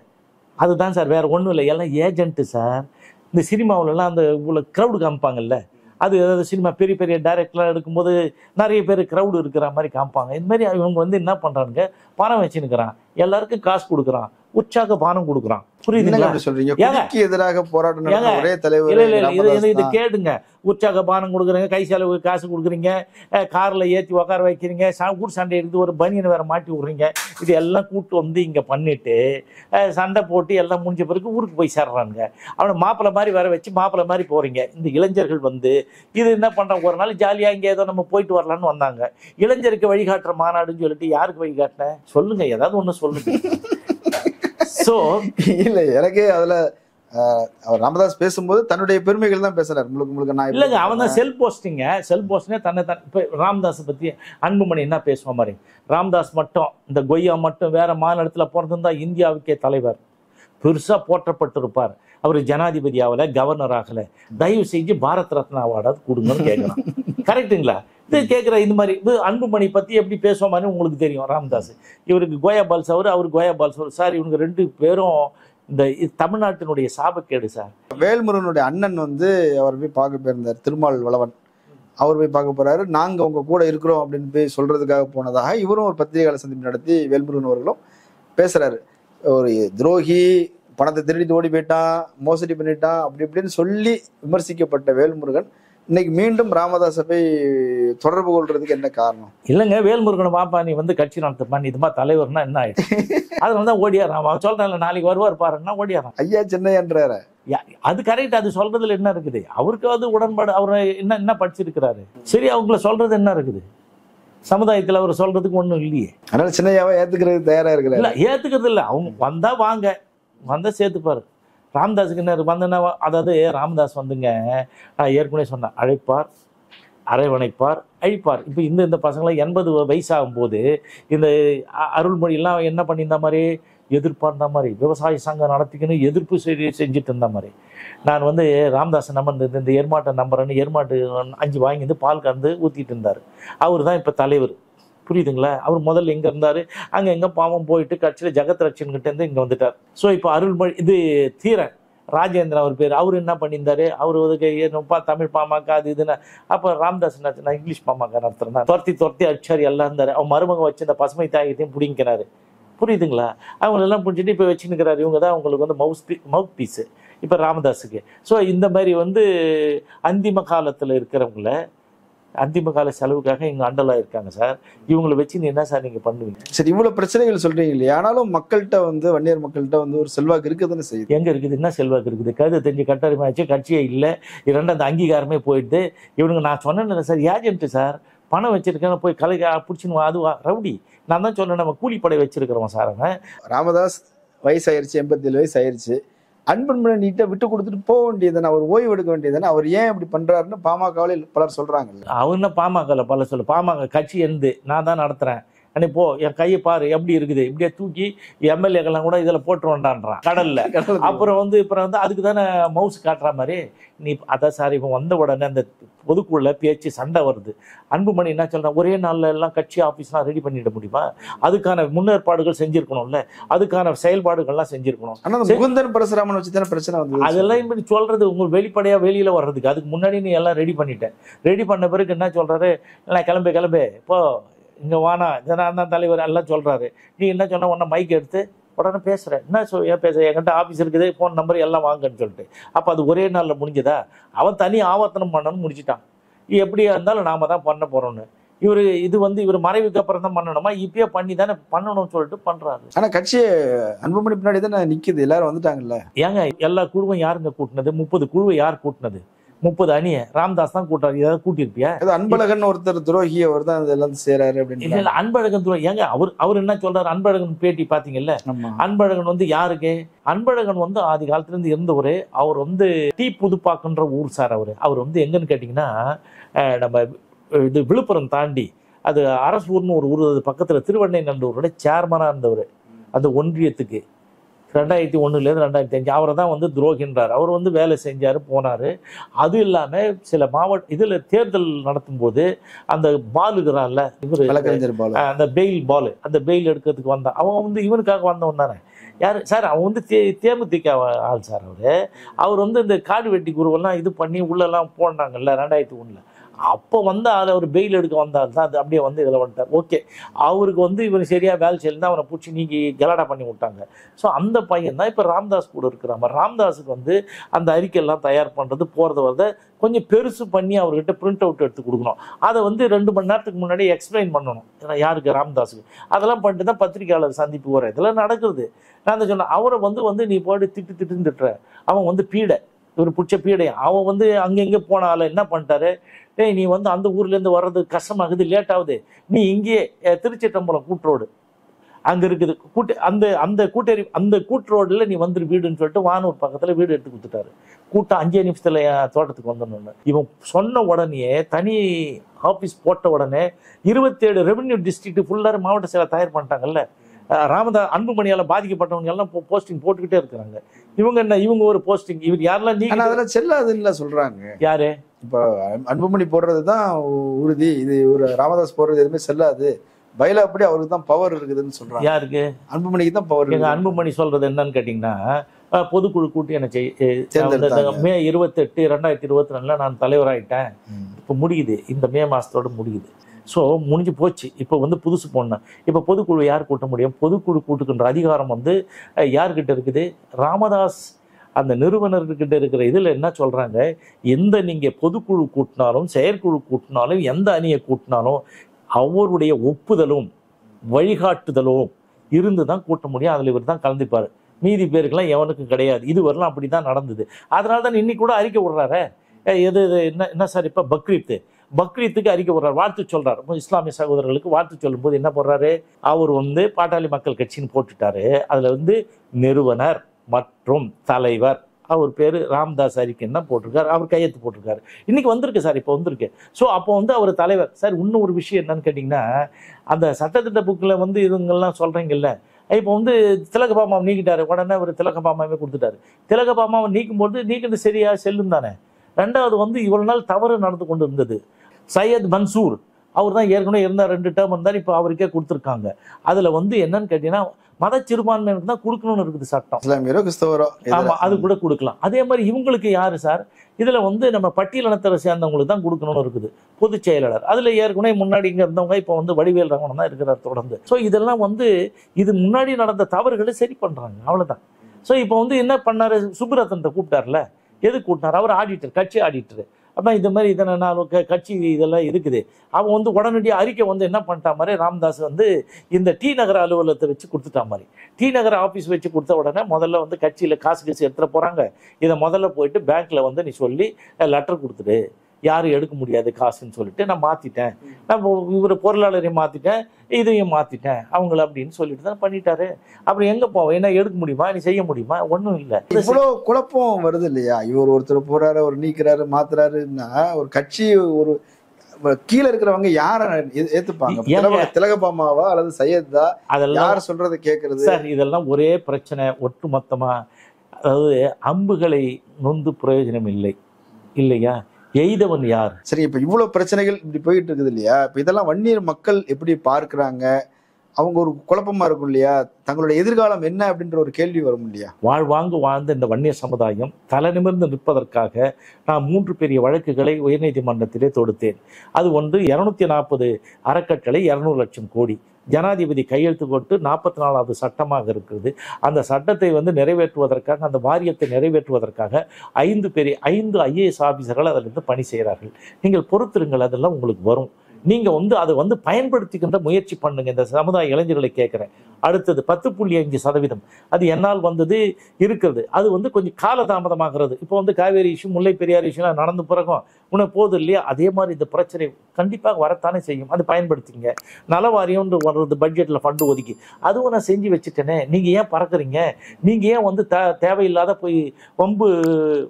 அதுதான் சார், வேற ஒன்றும் இல்லை, எல்லாம் ஏஜென்ட்டு சார். இந்த சினிமாவிலலாம் அந்த இவ்வளோ க்ரௌடு காமிப்பாங்கல்ல, அது ஏதாவது சினிமா பெரிய பெரிய டைரக்டர்லாம் எடுக்கும்போது நிறைய பேர் க்ரௌடு இருக்கிற மாதிரி காமிப்பாங்க. இந்த மாதிரி இவங்க வந்து என்ன பண்றானுங்க, பணம் வச்சுன்னுக்கிறான், எல்லாருக்கும் காசு கொடுக்குறான், உற்சாக பானம் கொடுக்குறான். புரியுதுங்களா? எதிராக போராட்டம் ஒரே தலைவர் இது கேடுங்க. உற்சாக பானம் கொடுக்குறீங்க, கை செலவு காசு கொடுக்குறீங்க, கார்ல ஏற்றி உட்கார வைக்கிறீங்க, ஊர் சண்டை எடுத்து ஒரு பனியனை வேற மாட்டி விடுறீங்க. இது எல்லாம் கூட்டு வந்து இங்க பண்ணிட்டு சண்டை போட்டு எல்லாம் முடிஞ்ச பிறகு ஊருக்கு போய் சேர்றாங்க. அவனை மாப்பிள்ளை மாதிரி வேற வச்சு மாப்பிள்ளை மாதிரி போறீங்க. இந்த இளைஞர்கள் வந்து இது என்ன பண்றாங்க, ஒரு நாள் ஜாலியா இங்க ஏதோ நம்ம போயிட்டு வரலான்னு வந்தாங்க. இளைஞருக்கு வழிகாட்டுற மாநாடுன்னு சொல்லிட்டு யாருக்கு வழிகாட்டின சொல்லுங்க, ஏதாவது ஒண்ணு சொல்லுங்க. சோ இல்ல, எனக்கே அதுல ராமதாஸ் பேசும்போது தன்னுடைய பெருமைகள் தான் பேசுறாரு. முழுக்க நான் இல்லைங்க, அவன் தான் செல்ஃப் போஸ்டிங்க தன்னை தான். இப்போ ராமதாஸ் பத்தி அன்புமணி என்ன பேசுவான் மாதிரி, ராமதாஸ் மட்டும் இந்த கொய்யா மட்டும் வேற மாநிலத்தில் பிறந்திருந்தா இந்தியாவுக்கே தலைவர், பெருசா போற்றப்பட்டிருப்பார். அவர் ஜனாதிபதி ஆகல, கவர்னர் ஆகல, தயவு செஞ்சு பாரத் ரத்னா அவார்டாவது கொடுங்கன்னு கேட்கறான். கரெக்டுங்களா? இது கேட்குற இந்த மாதிரி அன்புமணி பற்றி எப்படி பேசுவான்னு உங்களுக்கு தெரியும். ராமதாஸ் இவருக்கு கோயா பால்ஸ் அவர் கோயா பால்ஸ் அவர் சார், இவங்க 2 பேரும் தமிழ்நாட்டினுடைய சாபக்கேடு சார். வேல்முருகனுடைய அண்ணன் வந்து அவர் போய் பார்க்க போயிருந்தார், திருமால் வளவன். அவர் போய் பார்க்க போறாரு. நாங்க உங்க கூட இருக்கிறோம் அப்படின்னு போய் சொல்றதுக்காக போனதாக இவரும் ஒரு பத்திரிகையாளர் சந்திப்பு நடத்தி வேல்முருகன் அவர்களும் பேசுறாரு. ஒரு துரோகி, பணத்தை திருடிட்டு ஓடி போயிட்டான், மோசடி பண்ணிட்டான், அப்படி இப்படின்னு சொல்லி விமர்சிக்கப்பட்ட வேல்முருகன் இன்னைக்கு மீண்டும் ராமதாஸை போய் தொடர்பு கொள்றதுக்கு என்ன காரணம்? இல்லைங்க, வேல்முருகனை பாப்பா நீ வந்து கட்சி நடத்தப்பா, நீ இதுமா தலைவர்னா என்ன ஆயிடுச்சு? அதனால தான் ஓடியாரான். அவன் சொல்றான்ல நாளைக்கு வருவார் பாருன்னா ஓடியாரான். ஐயா சின்னையன்றாரு. அது கரெக்ட். அது சொல்றதுல என்ன இருக்குது? அவருக்கு அது உடன்பாடு. அவர் என்ன படிச்சிருக்கிறாரு? சரி, அவங்கள சொல்றது என்ன இருக்குது? சமுதாயத்தில் அவர் சொல்றதுக்கு ஒன்றும் இல்லையே. அதனால சின்னையாவை ஏத்துக்கிறதுக்கு தயாரா இருக்கிறார். இல்லை, ஏத்துக்கிறது இல்லை. அவங்க வந்தா வாங்க, வந்தா சேர்த்துப்பாரு. ராமதாஸுக்கு என்ன வந்தனா, அதாவது ராமதாஸ் வந்துங்க ஏற்கனவே சொன்ன அழைப்பார், அரவணைப்பார், அழிப்பார். இப்போ இந்த பசங்களாம் 80 வயசாகும் போது இந்த அருள்மொழியெல்லாம் என்ன பண்ணியிருந்த மாதிரி எதிர்ப்பார்ந்த மாதிரி, விவசாய சங்கம் நடத்திக்கணும் எதிர்ப்பு செஞ்சுட்டு இருந்த மாதிரி. நான் வந்து ராமதாஸை நம்பர் இந்த எருமாட்டை நம்புறேன்னு எருமாட்டு 5 வாங்கி பால் கறந்து ஊற்றிட்டு இருந்தார். அவர் தான் இப்போ தலைவர். புரியுதுங்களா? அவர் முதல்ல எங்கே இருந்தார், அங்கே எங்கே பாவம் போயிட்டு கட்சியில் ஜெகத் ரட்சன்கிட்டேருந்து இங்கே வந்துட்டார். ஸோ இப்போ அருள்மொழி இது தீரன் ராஜேந்திரன் அவர் பேர், அவர் என்ன பண்ணியிருந்தாரு, அவர் ஒதுக்க தமிழ் பாமக அது இதுன்னு. அப்போ ராமதாஸ் நான் இங்கிலீஷ் பாமக நடத்துறேன், துரத்தி அடிச்சார் எல்லாம் இருந்தார். அவன் மருமகன் வச்சு இந்த பசுமை தாயத்தையும் பிடிங்கிறாரு. புரியுதுங்களா? அவங்களெல்லாம் பிடிச்சிட்டு இப்போ வச்சுன்னுக்கிறாரு. இவங்க தான் அவங்களுக்கு வந்து மவுத் பீஸு இப்போ ராமதாஸுக்கு. ஸோ இந்த மாதிரி வந்து அந்திம காலத்தில் இருக்கிறவங்கள அந்திம கால செலவுக்காக இங்கே அண்டலாக இருக்காங்க சார். இவங்களை வச்சு நீ என்ன சார் நீங்கள் பண்ணுவீங்க? சரி, இவ்வளோ பிரச்சனைகள் சொல்றீங்க இல்லையா? ஆனாலும் மக்கள்கிட்ட வந்து வன்னியர் மக்கள்கிட்ட வந்து ஒரு செல்வாக்கு இருக்குதுன்னு செய்யுது. எங்கே இருக்குது? என்ன செல்வாக்கு இருக்குது? கருது தெரிஞ்சு கட்டறிமாச்சு, கட்சியே இல்லை, இரண்டு அந்த அங்கீகாரமே போயிட்டு. இவனுங்க நான் சொன்னேன் சார், ஏஜென்ட்டு சார், பணம் வச்சிருக்கேன், போய் கலை பிடிச்சின்னு அதுவா ரவுடி. நான் தான் சொன்னேன், நம்ம கூலிப்படை வச்சிருக்கிறோம் சார். அவன் ராமதாஸ் வயசாயிருச்சு, 87 வயசு ஆயிருச்சு. அன்புமணி நீட்டை விட்டு கொடுத்துட்டு போக வேண்டியதுதானே, அவர் ஓய்வு எடுக்க வேண்டியதுதானே. அவர் ஏன் இப்படி பண்றாருன்னு பாமகவில் பலர் சொல்றாங்க. அவர் என்ன பாமகவில் பலர் சொல்லு, பாமக கட்சி எந்த நான் தான் நடத்துறேன், அன்னைக்கு போ என் கையை பாரு எப்படி இருக்குது, இப்படியே தூக்கி எம்எல்ஏக்கெல்லாம் கூட இதில் போட்டு வேண்டான்றான் கடல்ல. அப்புறம் வந்து அதுக்கு தானே மவுஸ் காட்டுற மாதிரி நீ. அதான் சார், இப்போ வந்த உடனே அந்த பொதுக்குள்ள பேச்சு சண்டை வருது. அன்புமணி என்ன சொல்றான், ஒரே நாள்ல எல்லாம் கட்சி ஆஃபீஸ்லாம் ரெடி பண்ணிட முடியுமா? அதுக்கான முன்னேற்பாடுகள் செஞ்சிருக்கணும்ல, அதுக்கான செயல்பாடுகள்லாம் செஞ்சிருக்கணும். முகுந்தன் பரசுராமன் வச்சு தானே பிரச்சனை வந்து அதெல்லாம் இப்படி சொல்றது உங்களுக்கு வெளிப்படையா வெளியில வர்றதுக்கு. அதுக்கு முன்னாடி நீ எல்லாம் ரெடி பண்ணிட்டேன். ரெடி பண்ண பிறகு என்ன சொல்றாரு, எல்லாம் கிளம்பு இப்போ இங்கே வானா நான் தான் தலைவர் எல்லாம் சொல்கிறாரு. நீ என்ன சொன்ன, உடனே மைக் எடுத்து உடனே பேசுகிறேன். என்ன ஏன் பேசுகிறேன், என்கிட்ட ஆஃபீஸ் இருக்குது, ஃபோன் நம்பர் எல்லாம் வாங்கன்னு சொல்லிட்டு. அப்போ அது ஒரே நாளில் முடிஞ்சதா? அவன் தனி ஆவர்த்தனம் பண்ணணும்னு முடிச்சிட்டான். எப்படியா இருந்தாலும் நாம தான் பண்ண போகிறோன்னு. இவர் மறைவுக்கு அப்புறம் தான் பண்ணணுமா, இப்பயே பண்ணி தானே பண்ணணும்னு சொல்லிட்டு பண்ணுறாரு. ஆனால் கட்சியை அன்புமணி பின்னாடி தானே நிற்கிது, எல்லாரும் வந்துட்டாங்கல்ல. ஏங்க எல்லா குழுவும் யாருங்க கூட்டினது? 30 குழுவை யார் கூட்டினது? 30 அணியை ராமதாஸ் தான் கூட்டாரு. ஏதாவது கூட்டியிருப்பியா? அன்பழகன் ஒருத்தர் துரோகி, அவர் தான் இதெல்லாம் செய்யறாரு அப்படின்னு. அன்பழகன் துரோகி ஏங்க? அவர் என்ன சொல்றாரு? அன்பழகன் பேட்டி பாத்தீங்கல்ல. அன்பழகன் வந்து யாருக்கு? அன்பழகன் வந்து ஆதி காலத்துல இருந்து இருந்தவரு. அவர் வந்து டி புதுப்பாக்குன்ற ஊர் சார். அவர் வந்து எங்கன்னு கேட்டீங்கன்னா, நம்ம இது விழுப்புரம் தாண்டி அது அரசூர்னு ஒரு ஊர், அது பக்கத்துல திருவண்ணைநல்லூரோட சேர்மனா இருந்தவர் அந்த ஒன்றியத்துக்கு. 2001 2005 அவரை தான் வந்து துரோகின்றார். அவர் வந்து வேலை செஞ்சார், போனார். அது இல்லாமல் சில மாவட்ட இதில் தேர்தல் நடத்தும் போது அந்த பாலுகிறான்ல இவர், அந்த பெயில் பாலு, அந்த பெயில் எடுக்கிறதுக்கு வந்தான். அவன் வந்து இவனுக்காக வந்தவன் தானே. யார் சார்? அவன் வந்து தேமுதிக ஆள் சார். அவர் வந்து இந்த காடு வெட்டி குருவெல்லாம் இது பண்ணி உள்ளெல்லாம் போனாங்கல்ல 2001. அப்போ வந்து அதை அவர் பெயில் எடுக்க வந்தால் தான் அது அப்படியே வந்து இதில் வந்துட்டார். ஓகே, அவருக்கு வந்து இவர் சரியாக வேலை செய்யலாம், அவனை பிடிச்சி நீக்கி கலாடா பண்ணி விட்டாங்க. ஸோ அந்த பையன் தான் இப்போ ராமதாஸ் கூட இருக்கிறான். ராமதாஸுக்கு வந்து அந்த அறிக்கையெல்லாம் தயார் பண்ணுறது போகிறத வரத கொஞ்சம் பெருசு பண்ணி அவர்கிட்ட பிரிண்ட் அவுட் எடுத்து கொடுக்கணும். அதை வந்து 2 மணி நேரத்துக்கு முன்னாடி எக்ஸ்பிளைன் பண்ணணும். ஏன்னா யாருக்கு? ராமதாஸுக்கு. அதெல்லாம் பண்ணிட்டு தான் பத்திரிகையாளர் சந்திப்பு வர இதெல்லாம் நடக்குது. நான் தான் சொன்னேன், அவரை வந்து நீ போய்ட்டு திட்டுன்னு திட்டுற. அவன் வந்து பீடை, இவர் பிடிச்ச பீடை. அவன் வந்து அங்கங்கே போனால என்ன பண்ணிட்டாரு, டேய் நீ வந்து அந்த ஊர்லேருந்து வர்றது கஷ்டமாகுது, லேட் ஆகுது, நீ இங்கேயே திருச்சிட்டம்பலம் கூட்டுரோடு அங்கே இருக்குது அந்த கூட்டுரோடில் நீ வந்துரு வீடுன்னு சொல்லிட்டு வானூர் பக்கத்தில் வீடு எடுத்து கொடுத்துட்டாரு. கூட்டம் 5 நிமிஷத்தில் தோட்டத்துக்கு வந்துடணும்னு. இவன் சொன்ன உடனே தனி ஆஃபீஸ் போட்ட உடனே 27 ரெவென்யூ டிஸ்ட்ரிக்ட் ஃபுல்லாக மாவட்ட செயலர் தயார் பண்ணிட்டாங்கல்ல. ராமதாஸ் அன்புமணியால் பாதிக்கப்பட்டவங்க எல்லாம் போஸ்டிங் போட்டுக்கிட்டே இருக்கிறாங்க. இவங்க ஒரு போஸ்டிங், இவர் யாரெல்லாம் நீங்க அதெல்லாம் செல்லாதுன்னு சொல்றாங்க. யாரு? இப்போ அன்புமணி போடுறதுதான் உறுதி, இது ஒரு ராமதாஸ் போடுறது எதுவுமே செல்லாது. பயில அப்படி அவருக்கு தான் பவர் இருக்குதுன்னு சொல்றாங்க. யாருக்கு? அன்புமணிக்கு தான் பவர். அன்புமணி சொல்றது என்னன்னு கேட்டீங்கன்னா, பொதுக்குழு கூட்டி என்னை தேர்ந்தெடுத்தாங்க. மே 28, 2024 நான் தலைவராயிட்டேன். இப்போ முடியுது, இந்த மே மாதத்தோடு முடியுது. ஸோ முடிஞ்சு போச்சு. இப்போ வந்து புதுசு போடணும். இப்போ பொதுக்குழு யார் கூட்ட முடியும்? பொதுக்குழு கூட்டுக்கின்ற அதிகாரம் வந்து யார்கிட்ட இருக்குது? ராமதாஸ் அந்த நிறுவனர்கிட்ட இருக்கிற இதில் என்ன சொல்கிறாங்க, எந்த நீங்கள் பொதுக்குழு கூட்டினாலும் செயற்குழு கூட்டினாலும் எந்த அணியை கூட்டினாலும் அவருடைய ஒப்புதலும் வழிகாட்டுதலும் இருந்து தான் கூட்ட முடியும். அதில் இவர் தான் கலந்துப்பார். மீதி பேருக்கெல்லாம் எவனுக்கும் கிடையாது. இது வரலாம் அப்படி தான் நடந்தது. அதனால தான் இன்னைக்கு கூட அறிக்கை விடுறாரு. எது என்ன சார், இப்போ பக்ரீத்துக்கு அறிக்கை விடுறாரு, வாழ்த்து சொல்றாரு. இஸ்லாமிய சகோதரர்களுக்கு வாழ்த்து சொல்லும்போது என்ன போடுறாரு, அவர் வந்து பாட்டாளி மக்கள் கட்சின்னு போட்டுட்டாரு. அதில் வந்து நிறுவனர் மற்றும் தலைவர் அவர் பேர் ராமதாஸ் அறிக்கைன்னு தான் போட்டிருக்காரு. அவர் கையெழுத்து போட்டிருக்காரு. இன்னைக்கு வந்திருக்கு சார், இப்போ வந்திருக்கு. ஸோ அப்போ வந்து அவர் தலைவர் சார். இன்னும் ஒரு விஷயம் என்னன்னு கேட்டிங்கன்னா, அந்த சட்டத்திட்ட புக்கில் வந்து இதுங்கெல்லாம் சொல்கிறீங்கல்ல, இப்போ வந்து திலகபாமாவை நீக்கிட்டாரு. உடனே அவர் திலகபாமாவே கொடுத்துட்டாரு. திலகபாமாவை நீக்கும்போது நீக்கிட்டு சரியா செல்லும் தானே. ரெண்டாவது வந்து இவ்வளவு நாள் தவறு நடந்து கொண்டு இருந்தது. சையத் மன்சூர் அவர் தான் ஏற்கனவே இருந்தார், 2 டேர்ம் இருந்தார். இப்போ அவருக்கே கொடுத்துருக்காங்க. அதில் வந்து என்னன்னு கேட்டீங்கன்னா, மத சிறுபான்மையினருக்கு தான் கொடுக்கணும்னு இருக்குது சட்டம். இஸ்லாமியரோ கிறிஸ்தவரோ, ஆமா, அது கூட கொடுக்கலாம். அதே மாதிரி இவங்களுக்கு யாரு சார், இதுல வந்து நம்ம பட்டியலினத்தை சேர்ந்தவங்களுக்கு தான் கொடுக்கணும்னு இருக்குது. பொதுச் செயலாளர் அதுல ஏற்கனவே முன்னாடி இங்க இருந்தவங்க இப்போ வந்து வடிவேல் ரமணன் தான் இருக்கிறார் தொடர்ந்து. ஸோ இதெல்லாம் வந்து இது முன்னாடி நடந்த தவறுகளை சரி பண்றாங்க, அவ்வளவுதான். ஸோ இப்போ வந்து என்ன பண்ணாரு, சுப்புரத்தனத்தை கூப்பிட்டார்ல. எது கூட்டினார்? அவர் ஆடிட்டர், கட்சி ஆடிட்டர். அப்போ இந்த மாதிரி இதனால் கட்சி இதெல்லாம் இருக்குது. அவன் வந்து உடனடியாக அறிக்கை வந்து என்ன பண்ணிட்டா மாதிரி, ராமதாஸ் வந்து இந்த டி நகர அலுவலகத்தை வச்சு கொடுத்துட்டா மாதிரி. டி நகர ஆஃபீஸ் வச்சு கொடுத்த உடனே முதல்ல வந்து கட்சியில் காசு எடுத்துகிட்டு போகிறாங்க. இதை முதல்ல போயிட்டு பேங்க்கில் வந்து நீ சொல்லி லெட்டர் கொடுத்துடு, யாரும் எடுக்க முடியாது காசுன்னு சொல்லிட்டு நான் மாற்றிட்டேன், நான் இவர் பொருளாளரையும் மாற்றிட்டேன், இதையும் மாற்றிட்டேன் அவங்கள அப்படின்னு சொல்லிட்டு தான் பண்ணிட்டாரு. அப்புறம் எங்கே போவோம்? என்ன எடுக்க முடியுமா? நீ செய்ய முடியுமா? ஒன்றும் இல்லை. இவ்வளோ குழப்பம் வருது இல்லையா? இவர் ஒருத்தர் போறாரு, ஒரு நீக்கிறாரு, மாத்துறாருன்னா ஒரு கட்சி ஒரு கீழே இருக்கிறவங்க யாரை ஏத்துப்பாங்க? திலகபாமாவா அல்லது சையதா? அதெல்லாம் யார் சொல்றதை கேட்கறது சார்? இதெல்லாம் ஒரே பிரச்சனை ஒட்டு மொத்தமா. அதாவது அம்புகளை நொந்து பிரயோஜனம் இல்லை இல்லையா? எய்தவன் யார்? சரி, இப்ப இவ்வளவு பிரச்சனைகள் இப்படி போயிட்டு இருக்குது இல்லையா? இப்ப இதெல்லாம் வன்னியர் மக்கள் எப்படி பார்க்கிறாங்க? அவங்க ஒரு குழப்பமா இருக்கும் இல்லையா? தங்களுடைய எதிர்காலம் என்ன அப்படின்ற ஒரு கேள்வி வரும் இல்லையா? வாழ்வாங்கு வாழ்ந்த இந்த வன்னியர் சமுதாயம் தலை நிமிர்ந்து நிற்பதற்காக நான் 3 பெரிய வழக்குகளை உயர்நீதிமன்றத்திலே தொடுத்தேன். அது ஒன்று 240 அறக்கட்டளை 200 லட்சம் கோடி. ஜனாதிபதி கையெழுத்து போட்டு 44வது சட்டமாக இருக்கிறது. அந்த சட்டத்தை வந்து நிறைவேற்றுவதற்காக, அந்த வாரியத்தை நிறைவேற்றுவதற்காக 5 IAS ஆபீசர்கள் அதிலிருந்து பணி செய்கிறார்கள். நீங்கள் பொறுத்திருங்கள், அதெல்லாம் உங்களுக்கு வரும். நீங்க வந்து அதை வந்து பயன்படுத்திக்கின்ற முயற்சி பண்ணுங்க. இந்த சமுதாய இளைஞர்களை கேட்கிறேன். அடுத்தது 10.5% அது என்னால் வந்தது இருக்கிறது. அது வந்து கொஞ்சம் காலதாமதமாகிறது. இப்போ வந்து காவேரி இஷ்யூ, முல்லை பெரியார் இஷ்யூலாம் நடந்து பிறகும் உனக்கு போதும் இல்லையா? அதே மாதிரி இந்த பிரச்சனை கண்டிப்பாக வரத்தானே செய்யும். அது பயன்படுத்திங்க. நலவாரியம் வர்றது, பட்ஜெட்டில் ஃபண்டு ஒதுக்கி அதுவும் நான் செஞ்சு வச்சுட்டேனே. நீங்கள் ஏன் பறக்குறீங்க? நீங்கள் ஏன் வந்து தேவையில்லாத போய் வம்பு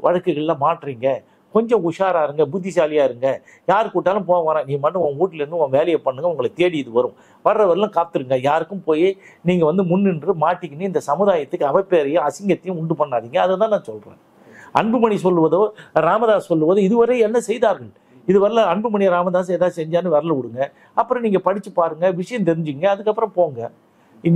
வழக்குகள்லாம் மாட்டுறீங்க? கொஞ்சம் உஷாரா இருங்க, புத்திசாலியா இருங்க. யார் கூட்டாலும் போக வரேன், நீ மட்டும் உன் வீட்டுல இருந்து உன் வேலையை பண்ணுங்க, உங்களை தேடி இது வரும். வர்றவரெல்லாம் காத்துருங்க. யாருக்கும் போய் நீங்க வந்து முன்னின்று மாட்டிக்கின்னு இந்த சமுதாயத்துக்கு அவப்பேரையும் அசிங்கத்தையும் உண்டு பண்ணாதீங்க. அதை தான் நான் சொல்றேன். அன்புமணி சொல்லுவதோ ராமதாஸ் சொல்லுவதோ இதுவரை என்ன செய்தார்கள்? இது வரல. அன்புமணி ராமதாஸ் ஏதாவது செஞ்சான்னு வரல விடுங்க. அப்புறம் நீங்க படிச்சு பாருங்க, விஷயம் தெரிஞ்சுங்க, அதுக்கப்புறம் போங்க.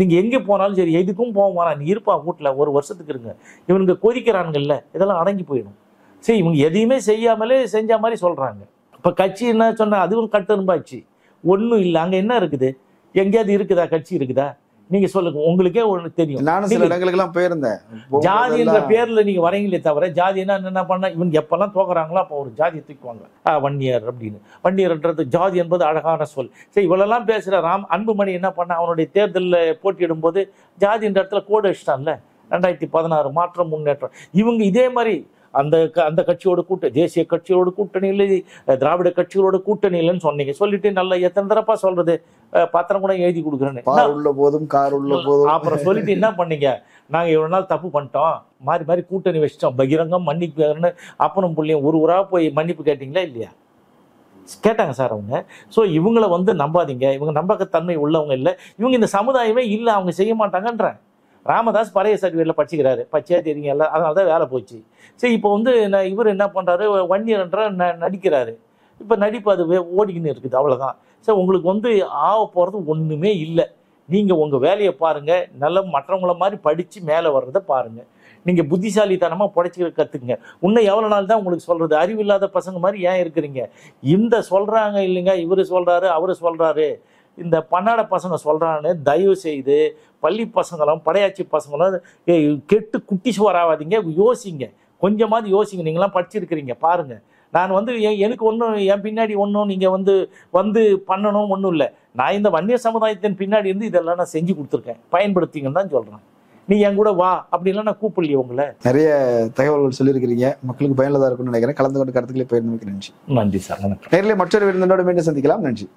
நீங்க எங்கே போனாலும் சரி, எதுக்கும் போக வேணாம், நீ இருப்பா வீட்டுல 1 வருஷத்துக்கு இருங்க. இவனுங்க கொதிக்கிறானுங்கல்ல, இதெல்லாம் அடங்கி போயிடும். சரி, இவங்க எதையுமே செய்யாமலே செஞ்ச மாதிரி சொல்றாங்க. இப்ப கட்சி என்ன சொன்னா, அதுவும் கட்டெரும்பாச்சு. ஒன்றும் இல்லை. அங்க என்ன இருக்குது? எங்கேயாவது இருக்குதா? கட்சி இருக்குதா? நீங்க சொல்லுங்க. உங்களுக்கே ஒண்ணு தெரியும். நானும் சில இடங்களுக்கு எல்லாம் போயிருந்தேன். ஜாதி என்ற பேர்ல நீங்க வரீங்களே தவிர, ஜாதி என்ன பண்ணா இவங்க எப்பெல்லாம் தோக்குறாங்களோ அப்போ ஒரு ஜாதியை தூக்குவாங்க. வன்னியர் அப்படின்னு. வன்னியர்ன்றது ஜாதி என்பது அழகான சொல். சரி, இவ்வளெல்லாம் பேசுற அன்புமணி என்ன பண்ண, அவனுடைய தேர்தலில் போட்டியிடும் போது ஜாதி என்ற இடத்துல கோடு அடிச்சிட்டான்ல. 2016 மாற்றம் முன்னேற்றம். இவங்க இதே மாதிரி அந்த கட்சியோட தேசிய கட்சியோட கூட்டணி இல்லை, திராவிட கட்சிகளோட கூட்டணி இல்லைன்னு சொன்னீங்க. சொல்லிட்டு நல்லா எத்தனை தரப்பா சொல்றது, பத்திரம் கூட எழுதி கொடுக்குறேன்னு. அப்புறம் சொல்லிட்டு என்ன பண்ணீங்க, நாங்க இவ்வளவு நாள் தப்பு பண்ணிட்டோம், மாறி மாறி கூட்டணி வச்சிட்டோம், பகிரங்கம் மன்னிப்பு அப்பனும் புள்ளியும் ஊரா போய் மன்னிப்பு கேட்டீங்களா இல்லையா? கேட்டாங்க சார் அவங்க. ஸோ இவங்களை வந்து நம்பாதீங்க. இவங்க நம்பகத்தன்மை உள்ளவங்க இல்லை. இவங்க இந்த சமுதாயமே இல்லை, அவங்க செய்ய மாட்டாங்கன்றேன். ராமதாஸ் பழைய சர்டிஃபிகேட்ல படிச்சுக்கிறாரு, பச்சையா தெரியுங்க எல்லாம். அதனால தான் வேலை போச்சு. சரி, இப்போ வந்து இவர் என்ன பண்றாரு, வன்னியர்ன்ற நடிக்கிறாரு. இப்போ நடிப்பு அது ஓடிக்கின்னு இருக்குது, அவ்வளோதான். சரி, உங்களுக்கு வந்து ஆக போகிறது ஒன்றுமே இல்லை. நீங்கள் உங்கள் வேலையை பாருங்கள், நல்ல மற்றவங்கள மாதிரி படித்து மேலே வர்றதை பாருங்கள். நீங்க புத்திசாலித்தனமா புடைச்சிக்க கத்துக்குங்க. இன்னும் எவ்வளவு நாள் தான் உங்களுக்கு சொல்றது? அறிவில்லாத பசங்க மாதிரி ஏன் இருக்கிறீங்க? இந்த சொல்றாங்க இல்லைங்க, இவரு சொல்றாரு அவரு சொல்றாரு, இந்த பன்னாட பசங்க சொல்றான்னு தயவு செய்து பள்ளி பசங்களும் படையாட்சி பசங்களும் கெட்டு குட்டி சுவராவாதீங்க. யோசிங்க, கொஞ்சமாவது யோசிங்க. நீங்களாம் படிச்சிருக்கிறீங்க, பாருங்க. நான் வந்து எனக்கு ஒன்றும் என் பின்னாடி ஒன்றும் நீங்கள் வந்து பண்ணணும் ஒன்றும் இல்லை. நான் இந்த வன்னியர் சமுதாயத்தின் பின்னாடி இருந்து இதெல்லாம் நான் செஞ்சு கொடுத்துருக்கேன், பயன்படுத்திங்கன்னு தான் சொல்கிறேன். நீ என் கூட வா அப்படின்லாம் நான் கூப்பிடலையே உங்களை. நிறைய தகவல்கள் சொல்லியிருக்கிறீங்க, மக்களுக்கு பயனுள்ளதாக இருக்கும்னு நினைக்கிறேன். கலந்து கொண்டு கருத்துக்களை பகிர்ந்து நன்றி. நன்றி சார். நேரிலே மற்றொரு விருந்தினோடு மீண்டும் சந்திக்கலாம். நன்றி.